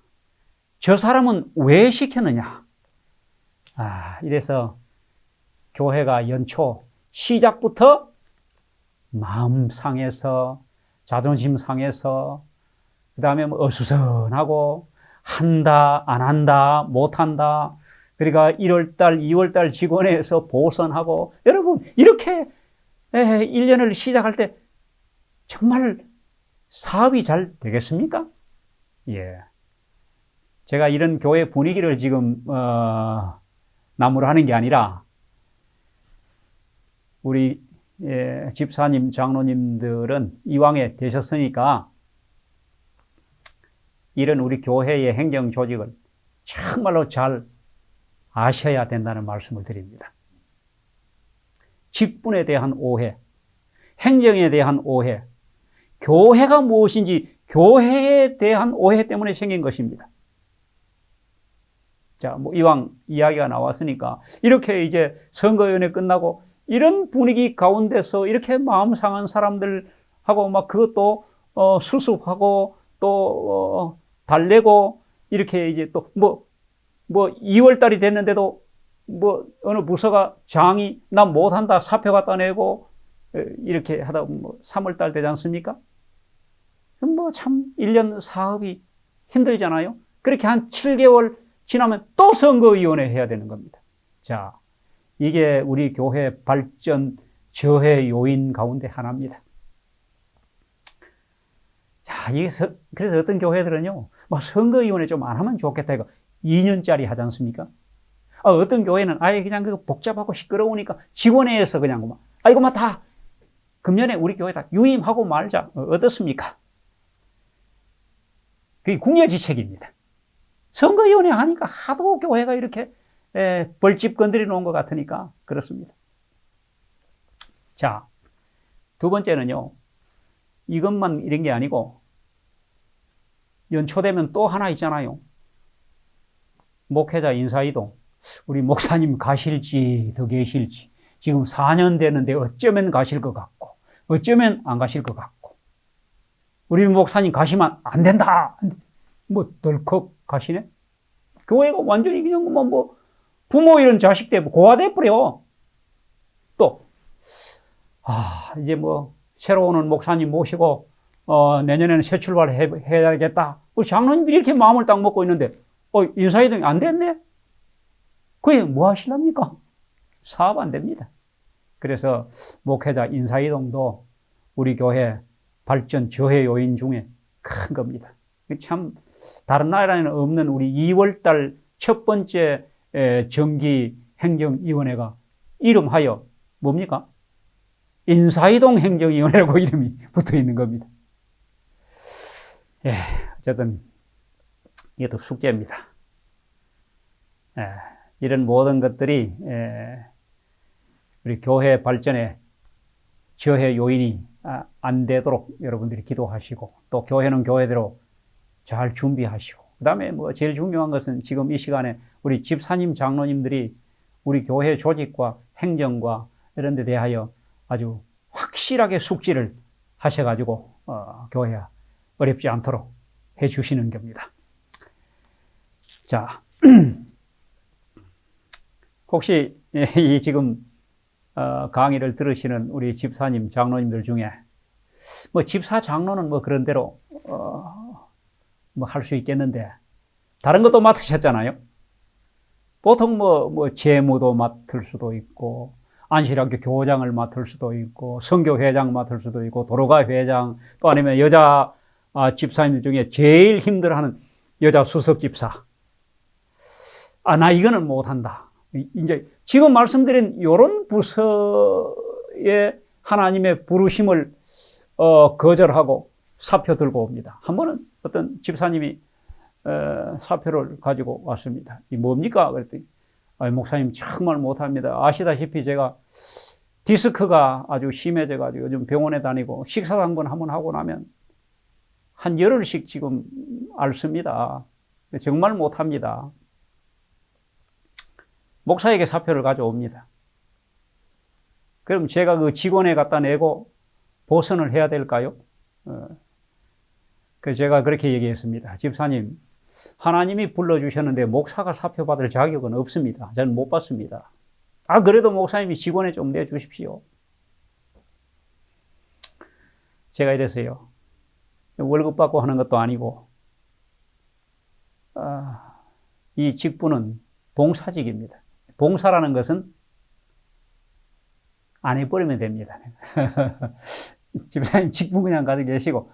저 사람은 왜 시켰느냐? 이래서 교회가 연초 시작부터 마음 상해서, 자존심 상해서, 그 다음에 어수선하고, 한다, 안 한다, 못 한다. 그러니까 1월달, 2월달 직원회에서 보선하고, 여러분, 이렇게 1년을 시작할 때 정말 사업이 잘 되겠습니까? 예. 제가 이런 교회 분위기를 지금, 나무로 하는 게 아니라, 우리 집사님, 장로님들은 이왕에 되셨으니까 이런 우리 교회의 행정 조직을 정말로 잘 아셔야 된다는 말씀을 드립니다. 직분에 대한 오해, 행정에 대한 오해, 교회가 무엇인지 교회에 대한 오해 때문에 생긴 것입니다. 자, 뭐 이왕 이야기가 나왔으니까 이렇게 이제 선거위원회 끝나고 이런 분위기 가운데서 이렇게 마음 상한 사람들하고 막 그것도 수습하고 또 달래고 이렇게 이제 또 뭐 2월 달이 됐는데도 뭐 어느 부서가 장이 나 못한다 사표 갖다 내고 이렇게 하다 뭐 3월 달 되지 않습니까? 뭐 참 1년 사업이 힘들잖아요. 그렇게 한 7개월 지나면 또 선거위원회 해야 되는 겁니다. 자, 이게 우리 교회 발전 저해 요인 가운데 하나입니다. 자, 그래서 어떤 교회들은요, 막 선거위원회 좀 안 하면 좋겠다 이거 2년짜리 하지 않습니까? 어떤 교회는 아예 그냥 그거 복잡하고 시끄러우니까 직원회에서 그냥 막 이거만 다 금년에 우리 교회 다 유임하고 말자. 어떻습니까? 그게 궁여지책입니다. 선거위원회 하니까 하도 교회가 이렇게 벌집 건드려 놓은 것 같으니까 그렇습니다. 자, 두 번째는요. 이것만 이런 게 아니고 연초되면 또 하나 있잖아요. 목회자 인사이동. 우리 목사님 가실지 더 계실지 지금 4년 되는데 어쩌면 가실 것 같고 어쩌면 안 가실 것 같고 우리 목사님 가시면 안 된다. 뭐 덜컥 가시네? 교회가 완전히 그냥 뭐 부모 이런 자식 때 고아돼 버려. 또 이제 뭐 새로 오는 목사님 모시고 내년에는 새 출발 해야겠다. 우리 장로님들이 이렇게 마음을 딱 먹고 있는데 인사이동이 안 됐네? 그게 뭐 하시랍니까? 사업 안 됩니다. 그래서 목회자 인사이동도 우리 교회 발전 저해 요인 중에 큰 겁니다. 참 다른 나라에는 없는 우리 2월달 첫 번째 정기 행정위원회가 이름하여 뭡니까? 인사이동 행정위원회라고 이름이 붙어 있는 겁니다. 예, 어쨌든 이것도 숙제입니다. 이런 모든 것들이 우리 교회 발전에 저해 요인이 안 되도록 여러분들이 기도하시고 또 교회는 교회대로 잘 준비하시고 그 다음에 뭐 제일 중요한 것은 지금 이 시간에 우리 집사님 장로님들이 우리 교회 조직과 행정과 이런 데 대하여 아주 확실하게 숙지를 하셔가지고 교회 어렵지 않도록 해주시는 겁니다. 자, 혹시 이 지금 강의를 들으시는 우리 집사님 장로님들 중에 뭐 집사 장로는 뭐 그런 대로 뭐 할 수 있겠는데 다른 것도 맡으셨잖아요. 보통 뭐 재무도 맡을 수도 있고 안실학교 교장을 맡을 수도 있고 선교회장 맡을 수도 있고 도로가 회장 또 아니면 여자 집사님들 중에 제일 힘들어하는 여자 수석 집사. 나 이거는 못한다. 이제 지금 말씀드린 이런 부서에 하나님의 부르심을 거절하고 사표 들고 옵니다. 한 번은 어떤 집사님이 사표를 가지고 왔습니다. 이 뭡니까? 그랬더니 목사님 정말 못합니다. 아시다시피 제가 디스크가 아주 심해져가지고 요즘 병원에 다니고 식사당번 한번 하고 나면 한 열흘씩 지금 앓습니다. 정말 못합니다. 목사에게 사표를 가져옵니다. 그럼 제가 그 직원에 갖다 내고 보선을 해야 될까요? 그래서 제가 그렇게 얘기했습니다. 집사님, 하나님이 불러주셨는데 목사가 사표 받을 자격은 없습니다. 저는 못 받습니다. 그래도 목사님이 직원에 좀 내주십시오. 제가 이랬어요. 월급 받고 하는 것도 아니고 이 직분은 봉사직입니다. 봉사라는 것은 안 해버리면 됩니다. 집사님 직분 그냥 가지고 계시고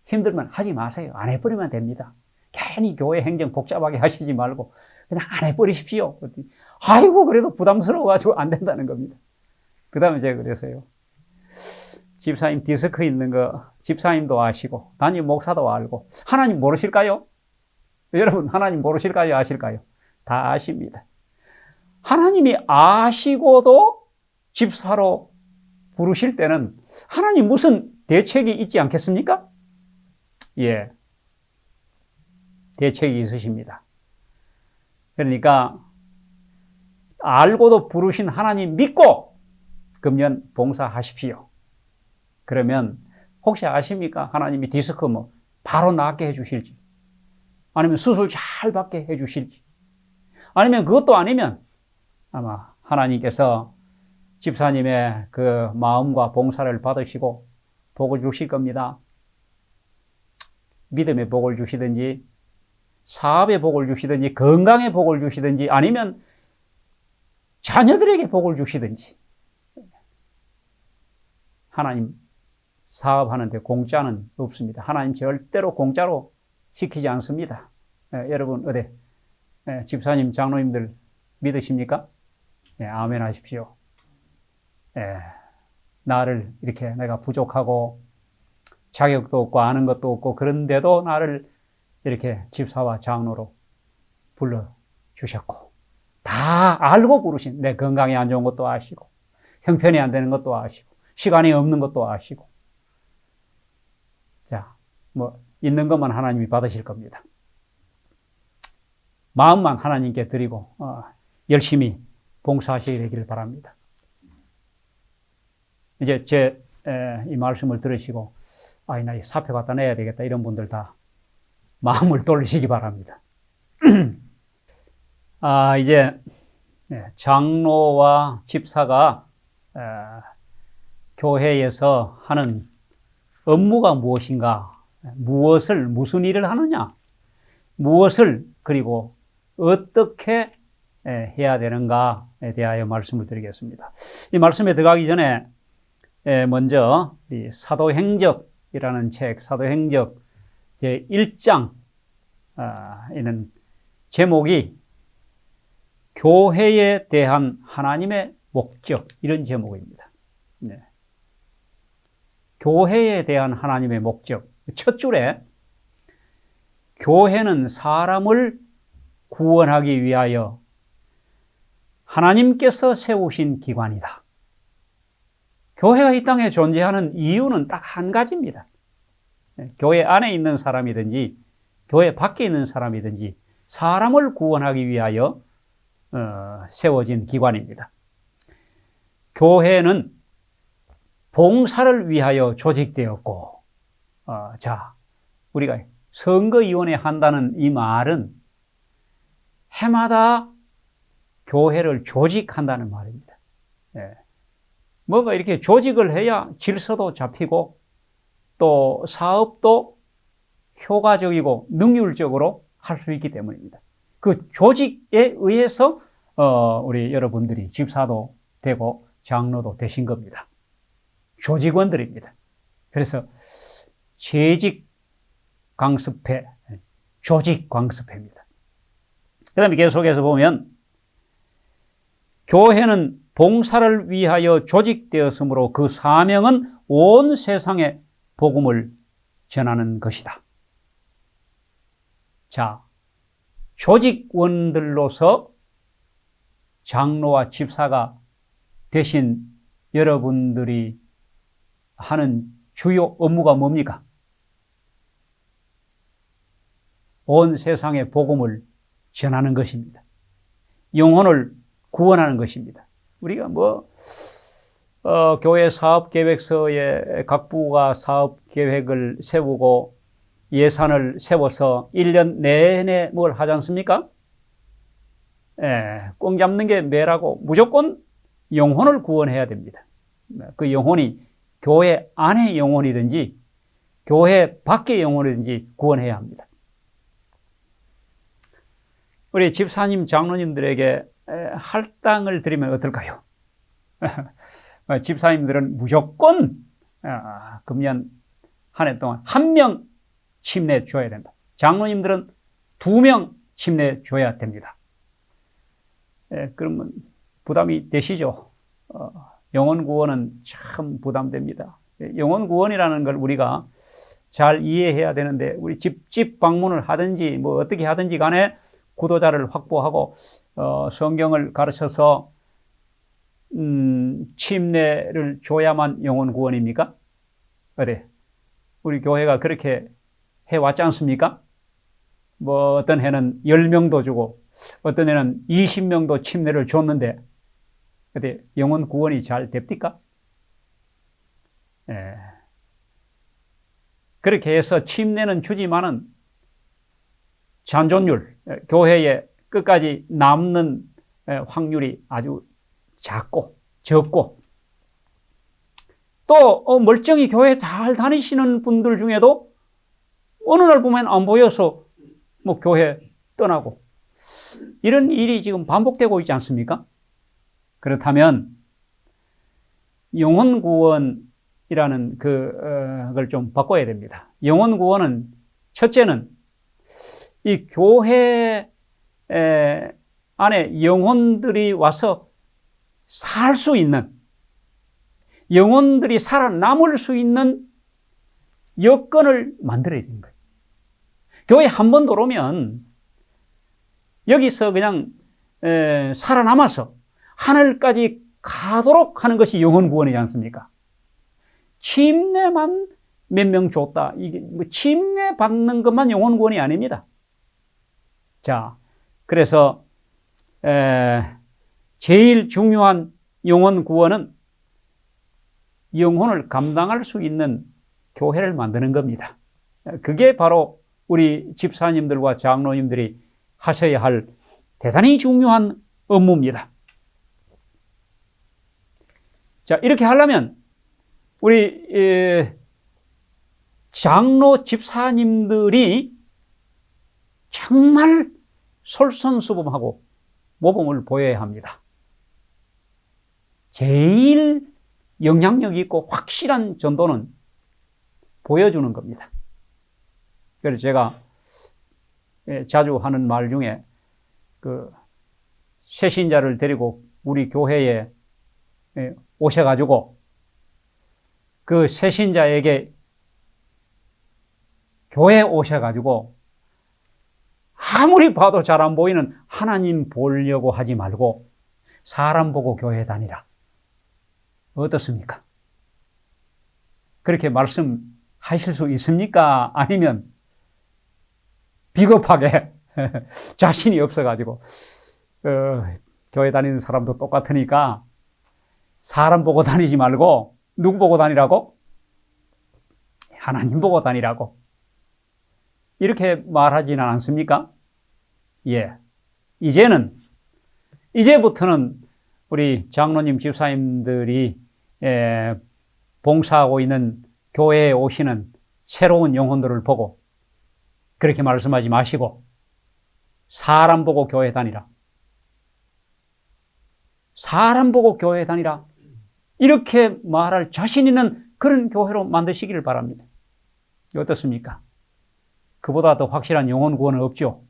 힘들면 하지 마세요. 안 해버리면 됩니다. 괜히 교회 행정 복잡하게 하시지 말고 그냥 안 해버리십시오. 아이고 그래도 부담스러워가지고 안 된다는 겁니다. 그 다음에 제가 그랬어요. 집사님 디스크 있는 거 집사님도 아시고 담임 목사도 알고 하나님 모르실까요? 여러분 하나님 모르실까요? 아실까요? 다 아십니다. 하나님이 아시고도 집사로 부르실 때는 하나님 무슨 대책이 있지 않겠습니까? 예, 대책이 있으십니다. 그러니까 알고도 부르신 하나님 믿고 금년 봉사하십시오. 그러면 혹시 아십니까? 하나님이 디스크 바로 낫게 해주실지, 아니면 수술 잘 받게 해주실지, 아니면 그것도 아니면 아마 하나님께서 집사님의 그 마음과 봉사를 받으시고 복을 주실 겁니다. 믿음의 복을 주시든지, 사업의 복을 주시든지, 건강의 복을 주시든지, 아니면 자녀들에게 복을 주시든지. 하나님 사업하는데 공짜는 없습니다. 하나님 절대로 공짜로 시키지 않습니다. 여러분 어디 집사님, 장로님들 믿으십니까? 아멘 하십시오. 나를 이렇게 내가 부족하고 자격도 없고 아는 것도 없고 그런데도 나를 이렇게 집사와 장로로 불러주셨고, 다 알고 부르신, 내 건강이 안 좋은 것도 아시고, 형편이 안 되는 것도 아시고, 시간이 없는 것도 아시고. 자, 있는 것만 하나님이 받으실 겁니다. 마음만 하나님께 드리고 열심히 봉사하시길 바랍니다. 이제 제 이 말씀을 들으시고 나 이 사표 갖다 내야 되겠다 이런 분들 다 마음을 돌리시기 바랍니다. 이제 장로와 집사가 교회에서 하는 업무가 무엇인가, 무슨 일을 하느냐, 무엇을 그리고 어떻게 해야 되는가에 대하여 말씀을 드리겠습니다. 이 말씀에 들어가기 전에 먼저 이 사도행적이라는 책, 사도행적 제1장 이는 제목이 교회에 대한 하나님의 목적, 이런 제목입니다. 교회에 대한 하나님의 목적. 첫 줄에 교회는 사람을 구원하기 위하여 하나님께서 세우신 기관이다. 교회가 이 땅에 존재하는 이유는 딱 한 가지입니다. 교회 안에 있는 사람이든지 교회 밖에 있는 사람이든지 사람을 구원하기 위하여 세워진 기관입니다. 교회는 봉사를 위하여 조직되었고, 우리가 선거위원회 한다는 이 말은 해마다 교회를 조직한다는 말입니다. 뭔가 이렇게 조직을 해야 질서도 잡히고 또 사업도 효과적이고 능률적으로 할 수 있기 때문입니다. 그 조직에 의해서 우리 여러분들이 집사도 되고 장로도 되신 겁니다. 조직원들입니다. 그래서 재직 강습회, 조직 강습회입니다. 그 다음에 계속해서 보면 교회는 봉사를 위하여 조직되었으므로 그 사명은 온 세상에 복음을 전하는 것이다. 자, 조직원들로서 장로와 집사가 되신 여러분들이 하는 주요 업무가 뭡니까? 온 세상에 복음을 전하는 것입니다. 영혼을 구원하는 것입니다. 우리가 교회 사업계획서에 각 부가 사업계획을 세우고 예산을 세워서 1년 내내 뭘 하지 않습니까? 꽁 잡는 게 매라고 무조건 영혼을 구원해야 됩니다. 그 영혼이 교회 안의 영혼이든지 교회 밖의 영혼이든지 구원해야 합니다. 우리 집사님, 장로님들에게 할당을 드리면 어떨까요? 집사님들은 무조건 금년 한 해 동안 1명 침례 줘야 된다. 장로님들은 2명 침례 줘야 됩니다. 그러면 부담이 되시죠? 영혼 구원은 참 부담됩니다. 영혼 구원이라는 걸 우리가 잘 이해해야 되는데, 우리 집 방문을 하든지 어떻게 하든지 간에 구도자를 확보하고 성경을 가르쳐서 침례를 줘야만 영혼 구원입니까? 그래, 우리 교회가 그렇게 해왔지 않습니까? 뭐 어떤 해는 10명도 주고 어떤 해는 20명도 침례를 줬는데 근데 영혼 구원이 잘 됩니까? 예. 그렇게 해서 침례는 주지만은 잔존율, 교회에 끝까지 남는 확률이 아주 작고 적고 또 멀쩡히 교회 잘 다니시는 분들 중에도 어느 날 보면 안 보여서 뭐 교회 떠나고 이런 일이 지금 반복되고 있지 않습니까? 그렇다면 영혼 구원이라는 그걸 좀 바꿔야 됩니다. 영혼 구원은 첫째는 이 교회 안에 영혼들이 와서 살 수 있는, 영혼들이 살아남을 수 있는 여건을 만들어야 되는 거예요. 교회 한 번 들어오면 여기서 그냥 살아남아서 하늘까지 가도록 하는 것이 영혼 구원이지 않습니까? 침례만 몇 명 줬다. 이게 뭐 침례 받는 것만 영혼 구원이 아닙니다. 자, 그래서 제일 중요한 영혼 구원은 영혼을 감당할 수 있는 교회를 만드는 겁니다. 그게 바로 우리 집사님들과 장로님들이 하셔야 할 대단히 중요한 업무입니다. 자, 이렇게 하려면 우리 장로 집사님들이 정말 솔선수범하고 모범을 보여야 합니다. 제일 영향력 있고 확실한 전도는 보여주는 겁니다. 그래서 제가 자주 하는 말 중에 그 새신자를 데리고 우리 교회에 오셔가지고 그 새신자에게 교회에 오셔가지고 아무리 봐도 잘 안 보이는 하나님 보려고 하지 말고 사람 보고 교회 다니라. 어떻습니까? 그렇게 말씀하실 수 있습니까? 아니면 비겁하게 자신이 없어가지고 교회 다니는 사람도 똑같으니까 사람 보고 다니지 말고 누구 보고 다니라고? 하나님 보고 다니라고. 이렇게 말하지는 않습니까? 예. 이제부터는 우리 장로님, 집사님들이 봉사하고 있는 교회에 오시는 새로운 영혼들을 보고 그렇게 말씀하지 마시고 사람 보고 교회 다니라. 사람 보고 교회 다니라. 이렇게 말할 자신 있는 그런 교회로 만드시기를 바랍니다. 어떻습니까? 그보다 더 확실한 영혼 구원은 없죠.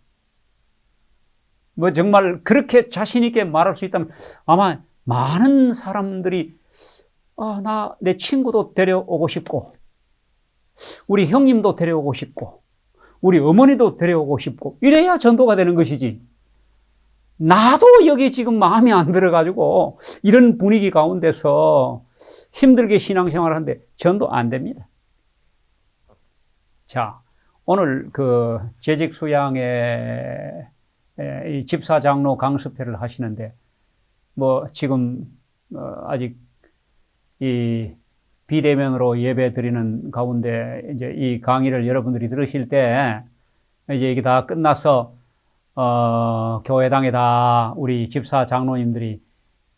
뭐 정말 그렇게 자신 있게 말할 수 있다면 아마 많은 사람들이 내 친구도 데려오고 싶고 우리 형님도 데려오고 싶고 우리 어머니도 데려오고 싶고 이래야 전도가 되는 것이지. 나도 여기 지금 마음이 안 들어가지고 이런 분위기 가운데서 힘들게 신앙생활을 하는데 전도 안 됩니다. 자, 오늘 그 재직 수양의 이 집사 장로 강습회를 하시는데 뭐 지금 아직 이 비대면으로 예배 드리는 가운데 이제 이 강의를 여러분들이 들으실 때 이제 이게 다 끝나서 교회당에 다 우리 집사 장로님들이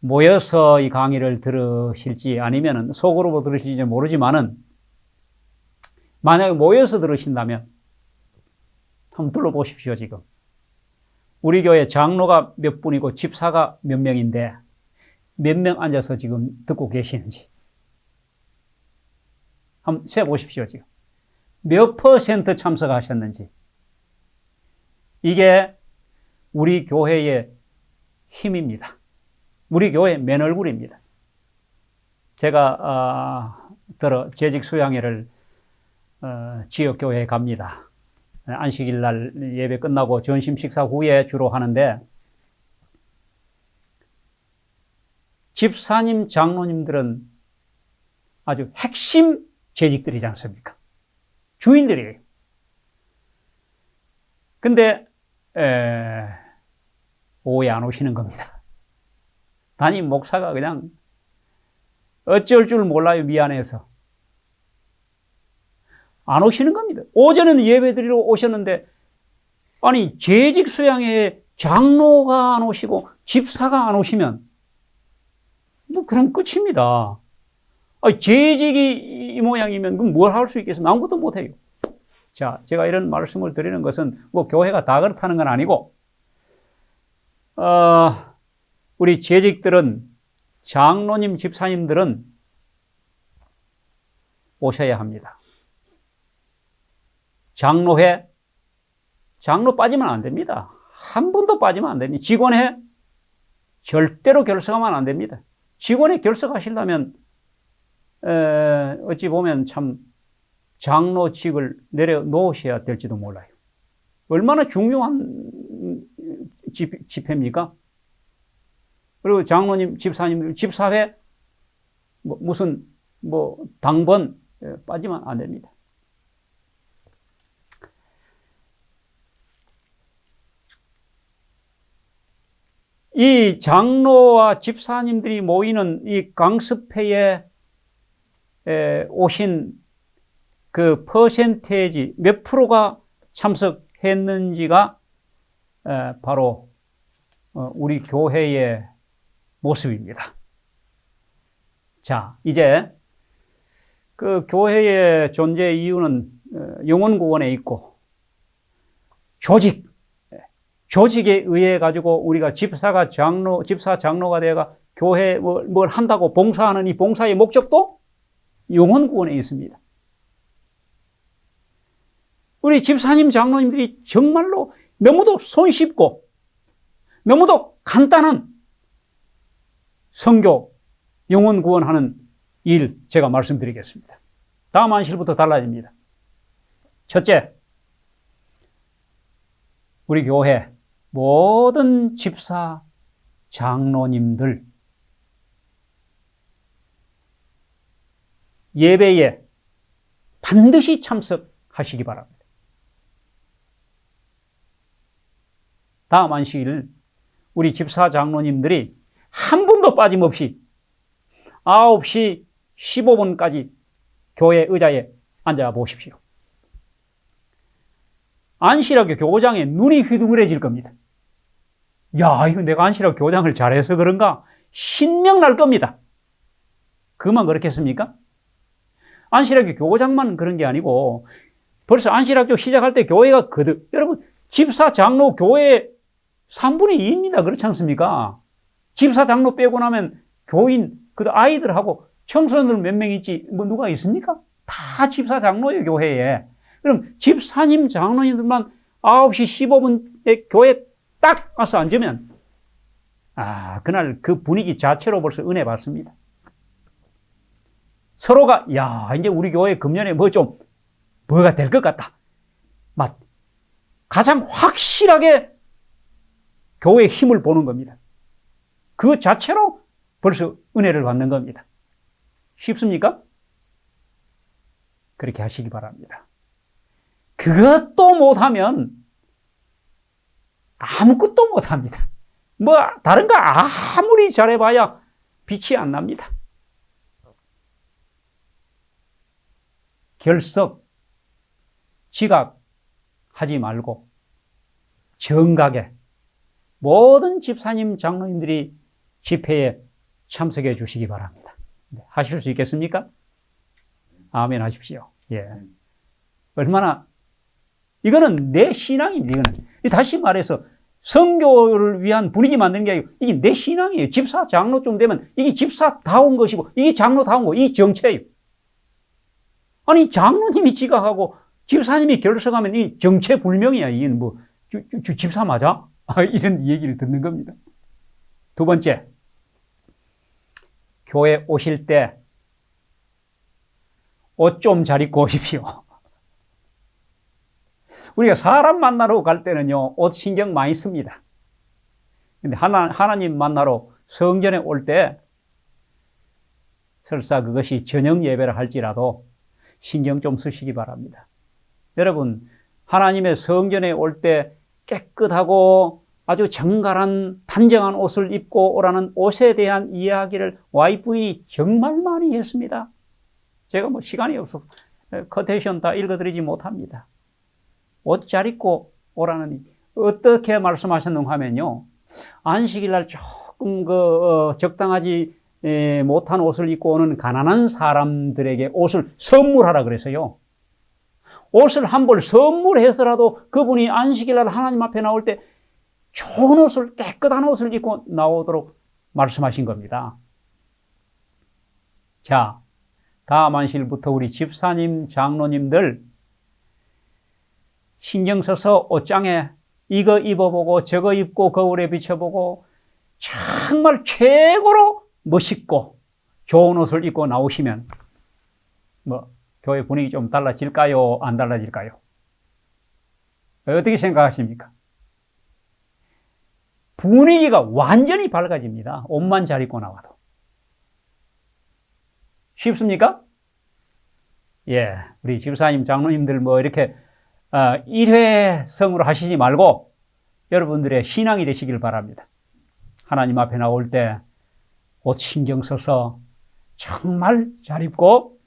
모여서 이 강의를 들으실지 아니면은 소그룹으로 들으실지 모르지만은 만약에 모여서 들으신다면 한번 둘러보십시오. 지금 우리 교회 장로가 몇 분이고 집사가 몇 명인데 몇 명 앉아서 지금 듣고 계시는지 한번 세보십시오. 지금 몇 % 참석하셨는지. 이게 우리 교회의 힘입니다. 우리 교회의 맨 얼굴입니다. 제가 재직 수양회를 지역교회에 갑니다. 안식일 날 예배 끝나고 점심 식사 후에 주로 하는데 집사님, 장로님들은 아주 핵심 재직들이지 않습니까? 주인들이에요. 근데 오후에 안 오시는 겁니다. 담임 목사가 그냥 어쩔 줄 몰라요. 미안해서. 안 오시는 겁니다. 오전에는 예배 드리러 오셨는데 아니 재직 수양회에 장로가 안 오시고 집사가 안 오시면 뭐 그럼 끝입니다. 아니, 재직이 이 모양이면 그럼 뭘 할 수 있겠어요? 아무것도 못해요. 자, 제가 이런 말씀을 드리는 것은 뭐 교회가 다 그렇다는 건 아니고 우리 재직들은 장로님, 집사님들은 오셔야 합니다. 장로회, 장로 빠지면 안 됩니다. 한 분도 빠지면 안 됩니다. 직원회, 절대로 결석하면 안 됩니다. 직원회 결석하시려면, 어찌 보면 참 장로직을 내려놓으셔야 될지도 몰라요. 얼마나 중요한 집회입니까? 그리고 장로님, 집사님, 집사회, 무슨, 당번 빠지면 안 됩니다. 이 장로와 집사님들이 모이는 이 강습회에 오신 그 퍼센테이지 몇 프로가 참석했는지가 바로 우리 교회의 모습입니다. 자, 이제 그 교회의 존재 이유는 영혼구원에 있고 조직에 의해 가지고 우리가 집사 장로가 되어가 교회에 뭘 한다고 봉사하는 이 봉사의 목적도 영혼구원에 있습니다. 우리 집사님, 장로님들이 정말로 너무도 손쉽고 너무도 간단한 선교, 영혼구원하는 일 제가 말씀드리겠습니다. 다음 안실부터 달라집니다. 첫째, 우리 교회 모든 집사, 장로님들 예배에 반드시 참석하시기 바랍니다. 다음 안식일 우리 집사, 장로님들이 한 분도 빠짐없이 9시 15분까지 교회 의자에 앉아 보십시오. 안실학교 교장의 눈이 휘둥그레질 겁니다. 야, 이거 내가 안실학교 교장을 잘해서 그런가? 신명 날 겁니다. 그만 그렇겠습니까? 안실학교 교장만 그런 게 아니고 벌써 안실학교 시작할 때 교회가 여러분 집사, 장로 교회 3분의 2입니다. 그렇지 않습니까? 집사, 장로 빼고 나면 교인, 아이들하고 청소년들 몇 명 있지, 누가 있습니까? 다 집사, 장로예요, 교회에. 그럼 집사님, 장로님들만 9시 15분에 교회에 딱 와서 앉으면, 그날 그 분위기 자체로 벌써 은혜 받습니다. 서로가, 이제 우리 교회 금년에 뭐가 될 것 같다. 가장 확실하게 교회의 힘을 보는 겁니다. 그 자체로 벌써 은혜를 받는 겁니다. 쉽습니까? 그렇게 하시기 바랍니다. 그것도 못하면 아무것도 못합니다. 다른 거 아무리 잘해봐야 빛이 안 납니다. 결석, 지각하지 말고 정각에 모든 집사님, 장로님들이 집회에 참석해 주시기 바랍니다. 하실 수 있겠습니까? 아멘 하십시오. 예. 이거는 내 신앙입니다. 이거는. 다시 말해서 선교를 위한 분위기 만드는 게 아니고 이게 내 신앙이에요. 집사, 장로쯤 되면 이게 집사다운 것이고 이게 장로다운 거, 이 정체예요. 아니, 장로님이 지각하고 집사님이 결석하면 이 정체불명이야. 이게 집사 맞아? 이런 얘기를 듣는 겁니다. 두 번째, 교회 오실 때 옷 좀 잘 입고 오십시오. 우리가 사람 만나러 갈 때는요, 옷 신경 많이 씁니다. 근데 하나님 만나러 성전에 올 때 설사 그것이 저녁 예배를 할지라도 신경 좀 쓰시기 바랍니다. 여러분, 하나님의 성전에 올 때 깨끗하고 아주 정갈한 단정한 옷을 입고 오라는 옷에 대한 이야기를 와이프인이 정말 많이 했습니다. 제가 뭐 시간이 없어서 커테이션 다 읽어드리지 못합니다. 옷 잘 입고 오라는, 어떻게 말씀하셨는가 하면요, 안식일날 조금 적당하지 못한 옷을 입고 오는 가난한 사람들에게 옷을 선물하라 그래서요. 옷을 한 벌 선물해서라도 그분이 안식일날 하나님 앞에 나올 때 좋은 옷을, 깨끗한 옷을 입고 나오도록 말씀하신 겁니다. 자, 다음 안식일부터 우리 집사님, 장로님들 신경 써서 옷장에 이거 입어보고 저거 입고 거울에 비춰보고 정말 최고로 멋있고 좋은 옷을 입고 나오시면 뭐 교회 분위기 좀 달라질까요? 안 달라질까요? 어떻게 생각하십니까? 분위기가 완전히 밝아집니다. 옷만 잘 입고 나와도. 쉽습니까? 예, 우리 집사님, 장로님들 뭐 이렇게 일회성으로 하시지 말고 여러분들의 신앙이 되시길 바랍니다. 하나님 앞에 나올 때 옷 신경 써서 정말 잘 입고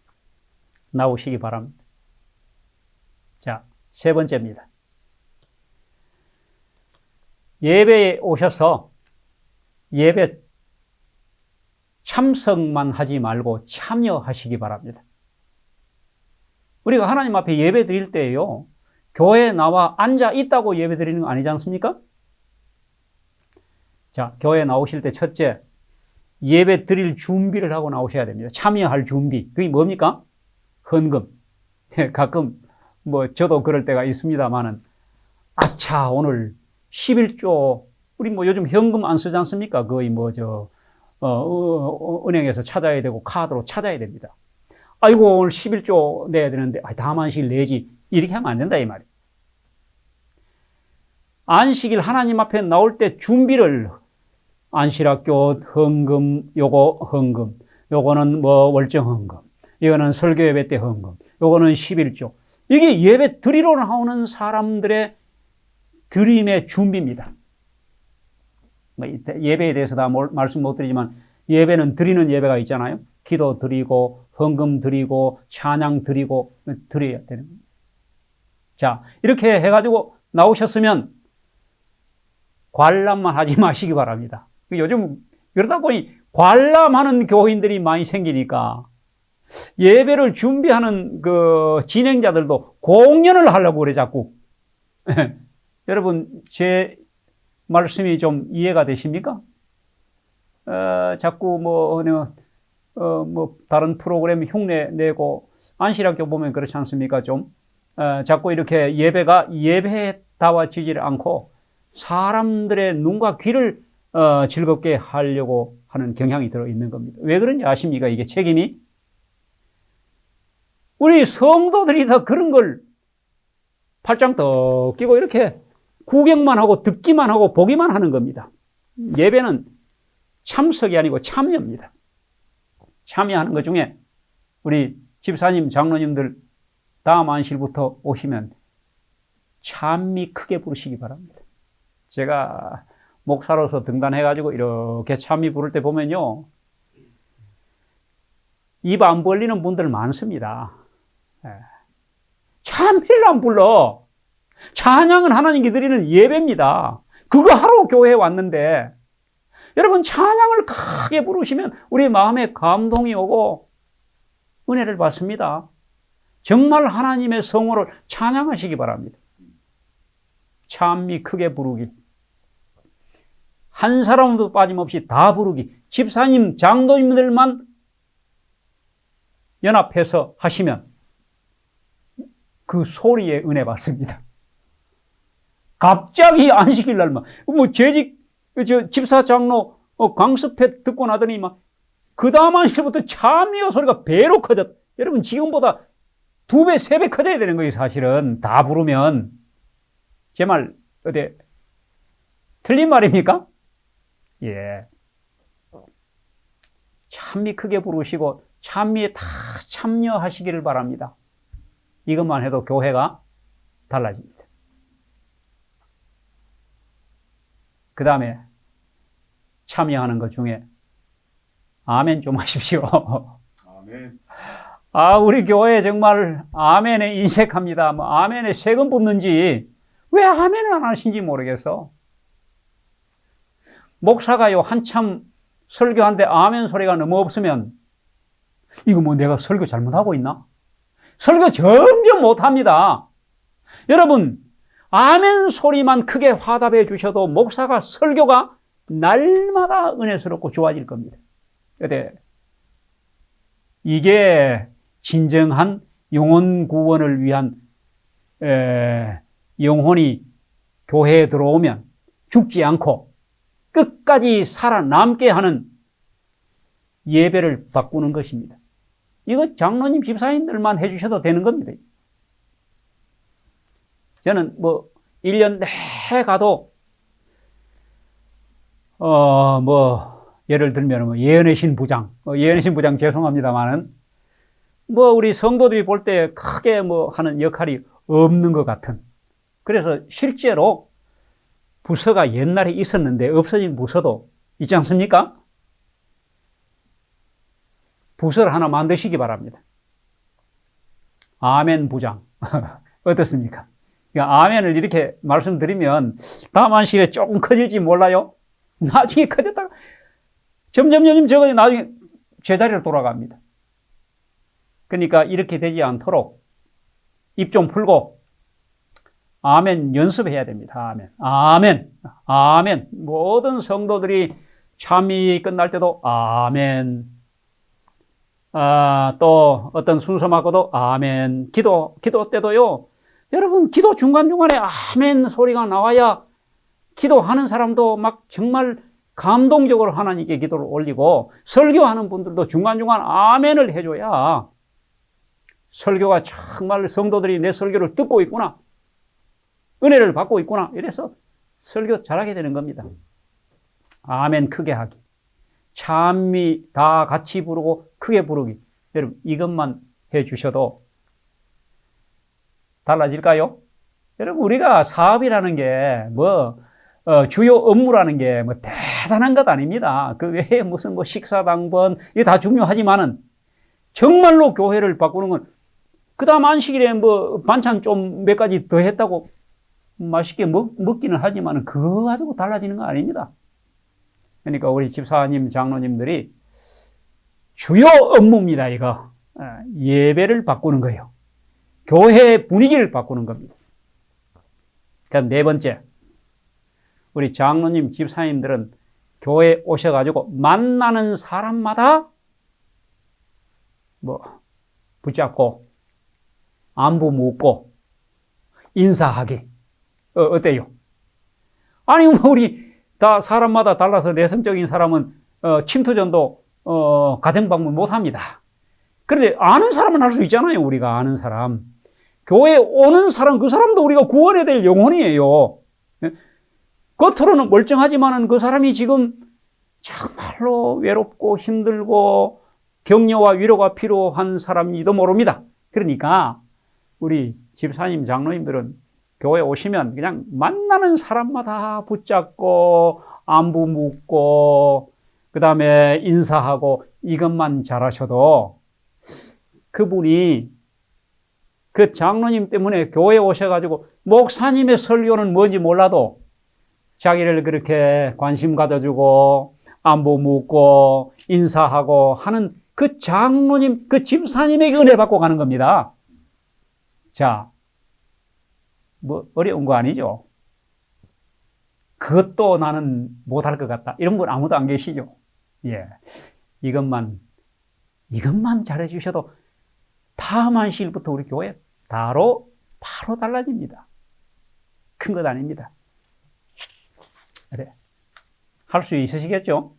나오시기 바랍니다. 자, 세 번째입니다. 예배에 오셔서 예배 참석만 하지 말고 참여하시기 바랍니다. 우리가 하나님 앞에 예배 드릴 때요, 교회에 나와 앉아 있다고 예배 드리는 거 아니지 않습니까? 자, 교회에 나오실 때 첫째, 예배 드릴 준비를 하고 나오셔야 됩니다. 참여할 준비. 그게 뭡니까? 헌금. 가끔 뭐 저도 그럴 때가 있습니다만은, 아차, 오늘 11조, 우리 뭐 요즘 현금 안 쓰지 않습니까? 거의 뭐 은행에서 찾아야 되고 카드로 찾아야 됩니다. 아이고, 오늘 11조 내야 되는데, 다음 안식일 내지. 이렇게 하면 안 된다, 이 말이에요. 안식일 하나님 앞에 나올 때 준비를, 안실학교 헌금, 요거 헌금, 요거는 뭐 월정 헌금, 이거는 설교 예배 때 헌금, 요거는 11조. 이게 예배 드리러 나오는 사람들의 드림의 준비입니다. 예배에 대해서 다 말씀 못 드리지만, 예배는 드리는 예배가 있잖아요. 기도 드리고, 헌금 드리고, 찬양 드리고, 드려야 되는 겁니다. 자, 이렇게 해가지고 나오셨으면 관람만 하지 마시기 바랍니다. 요즘 그러다 보니 관람하는 교인들이 많이 생기니까 예배를 준비하는 그 진행자들도 공연을 하려고 그래, 자꾸. 여러분, 제 말씀이 좀 이해가 되십니까? 자꾸 뭐 다른 프로그램 흉내 내고, 안실학교 보면 그렇지 않습니까? 좀 자꾸 이렇게 예배가 예배다워지질 않고 사람들의 눈과 귀를 즐겁게 하려고 하는 경향이 들어있는 겁니다. 왜 그런지 아십니까? 이게 책임이? 우리 성도들이 다 그런 걸 팔짱 떡 끼고 이렇게 구경만 하고 듣기만 하고 보기만 하는 겁니다. 예배는 참석이 아니고 참여입니다. 참여하는 것 중에 우리 집사님, 장로님들 다음 안식일부터 오시면 찬미 크게 부르시기 바랍니다. 제가 목사로서 등단해가지고 이렇게 찬미 부를 때 보면요, 입 안 벌리는 분들 많습니다. 찬미를 안 불러. 찬양은 하나님께 드리는 예배입니다. 그거 하러 교회에 왔는데, 여러분 찬양을 크게 부르시면 우리 마음에 감동이 오고 은혜를 받습니다. 정말 하나님의 성호를 찬양하시기 바랍니다. 찬미 크게 부르기. 한 사람도 빠짐없이 다 부르기. 집사님, 장로님들만 연합해서 하시면 그 소리에 은혜 받습니다. 갑자기 안식일 날만, 집사 장로 강습회 듣고 나더니 그 다음 안식일부터 찬미의 소리가 배로 커졌다. 여러분, 지금보다 2배, 3배 커져야 되는 거예요, 사실은. 다 부르면. 제 말, 틀린 말입니까? 예. 찬미 크게 부르시고, 찬미에 다 참여하시기를 바랍니다. 이것만 해도 교회가 달라집니다. 그 다음에 참여하는 것 중에 아멘 좀 하십시오. 아멘. 우리 교회 정말 아멘에 인색합니다. 뭐 아멘에 세금 붙는지 왜 아멘을 안 하신지 모르겠어. 목사가요, 한참 설교하는데 아멘 소리가 너무 없으면 이거 뭐 내가 설교 잘못하고 있나? 설교 점점 못합니다. 여러분, 아멘 소리만 크게 화답해 주셔도 목사가 설교가 날마다 은혜스럽고 좋아질 겁니다. 이게 진정한 영혼 구원을 위한 영혼이 교회에 들어오면 죽지 않고 끝까지 살아남게 하는 예배를 바꾸는 것입니다. 이거 장로님, 집사님들만 해주셔도 되는 겁니다. 저는 1년 내내 가도, 예를 들면, 예언의 신부장, 예언의 신부장 죄송합니다만은, 우리 성도들이 볼 때 크게 하는 역할이 없는 것 같은. 그래서 실제로 부서가 옛날에 있었는데 없어진 부서도 있지 않습니까? 부서를 하나 만드시기 바랍니다. 아멘 부장. 어떻습니까? 그러니까 아멘을 이렇게 말씀드리면 다음 안식일에 조금 커질지 몰라요. 나중에 커졌다가 점점 저거 나중에 제자리로 돌아갑니다. 그러니까 이렇게 되지 않도록 입 좀 풀고 아멘 연습해야 됩니다. 아멘. 아멘. 아멘. 모든 성도들이 참이 끝날 때도 아멘. 또 어떤 순서 맞고도 아멘. 기도 때도요. 여러분, 기도 중간중간에 아멘 소리가 나와야 기도하는 사람도 막 정말 감동적으로 하나님께 기도를 올리고, 설교하는 분들도 중간중간 아멘을 해줘야 설교가 정말 성도들이 내 설교를 듣고 있구나, 은혜를 받고 있구나, 이래서 설교 잘하게 되는 겁니다. 아멘 크게 하기, 찬미 다 같이 부르고 크게 부르기. 여러분, 이것만 해주셔도 달라질까요? 여러분, 우리가 사업이라는 게 주요 업무라는 게 대단한 것 아닙니다. 그 외에 무슨 식사당번, 이게 다 중요하지만은 정말로 교회를 바꾸는 건, 그 다음 안식일에 반찬 좀 몇 가지 더 했다고 맛있게 먹기는 하지만은 그거 가지고 달라지는 거 아닙니다. 그러니까 우리 집사님, 장로님들이 주요 업무입니다, 이거. 예배를 바꾸는 거예요. 교회 분위기를 바꾸는 겁니다. 그럼 네 번째, 우리 장로님, 집사님들은 교회에 오셔가지고 만나는 사람마다 붙잡고 안부 묻고 인사하기. 어때요? 아니, 우리 다 사람마다 달라서 내성적인 사람은 침투전도 가정방문 못합니다. 그런데 아는 사람은 할 수 있잖아요. 우리가 아는 사람. 교회에 오는 사람, 그 사람도 우리가 구원해야 될 영혼이에요. 겉으로는 멀쩡하지만은 그 사람이 지금 정말로 외롭고 힘들고 격려와 위로가 필요한 사람인지도 모릅니다. 그러니까 우리 집사님, 장로님들은 교회에 오시면 그냥 만나는 사람마다 붙잡고 안부 묻고 그 다음에 인사하고 이것만 잘하셔도 그분이 그 장로님 때문에 교회에 오셔가지고 목사님의 설교는 뭔지 몰라도 자기를 그렇게 관심 가져주고 안부 묻고 인사하고 하는 그 장로님, 그 집사님에게 은혜 받고 가는 겁니다. 자, 어려운 거 아니죠? 그것도 나는 못할 것 같다, 이런 분 아무도 안 계시죠? 예. 이것만 잘해주셔도 다음 안식일부터 우리 교회 바로 달라집니다. 큰 것 아닙니다. 그래. 할 수 있으시겠죠?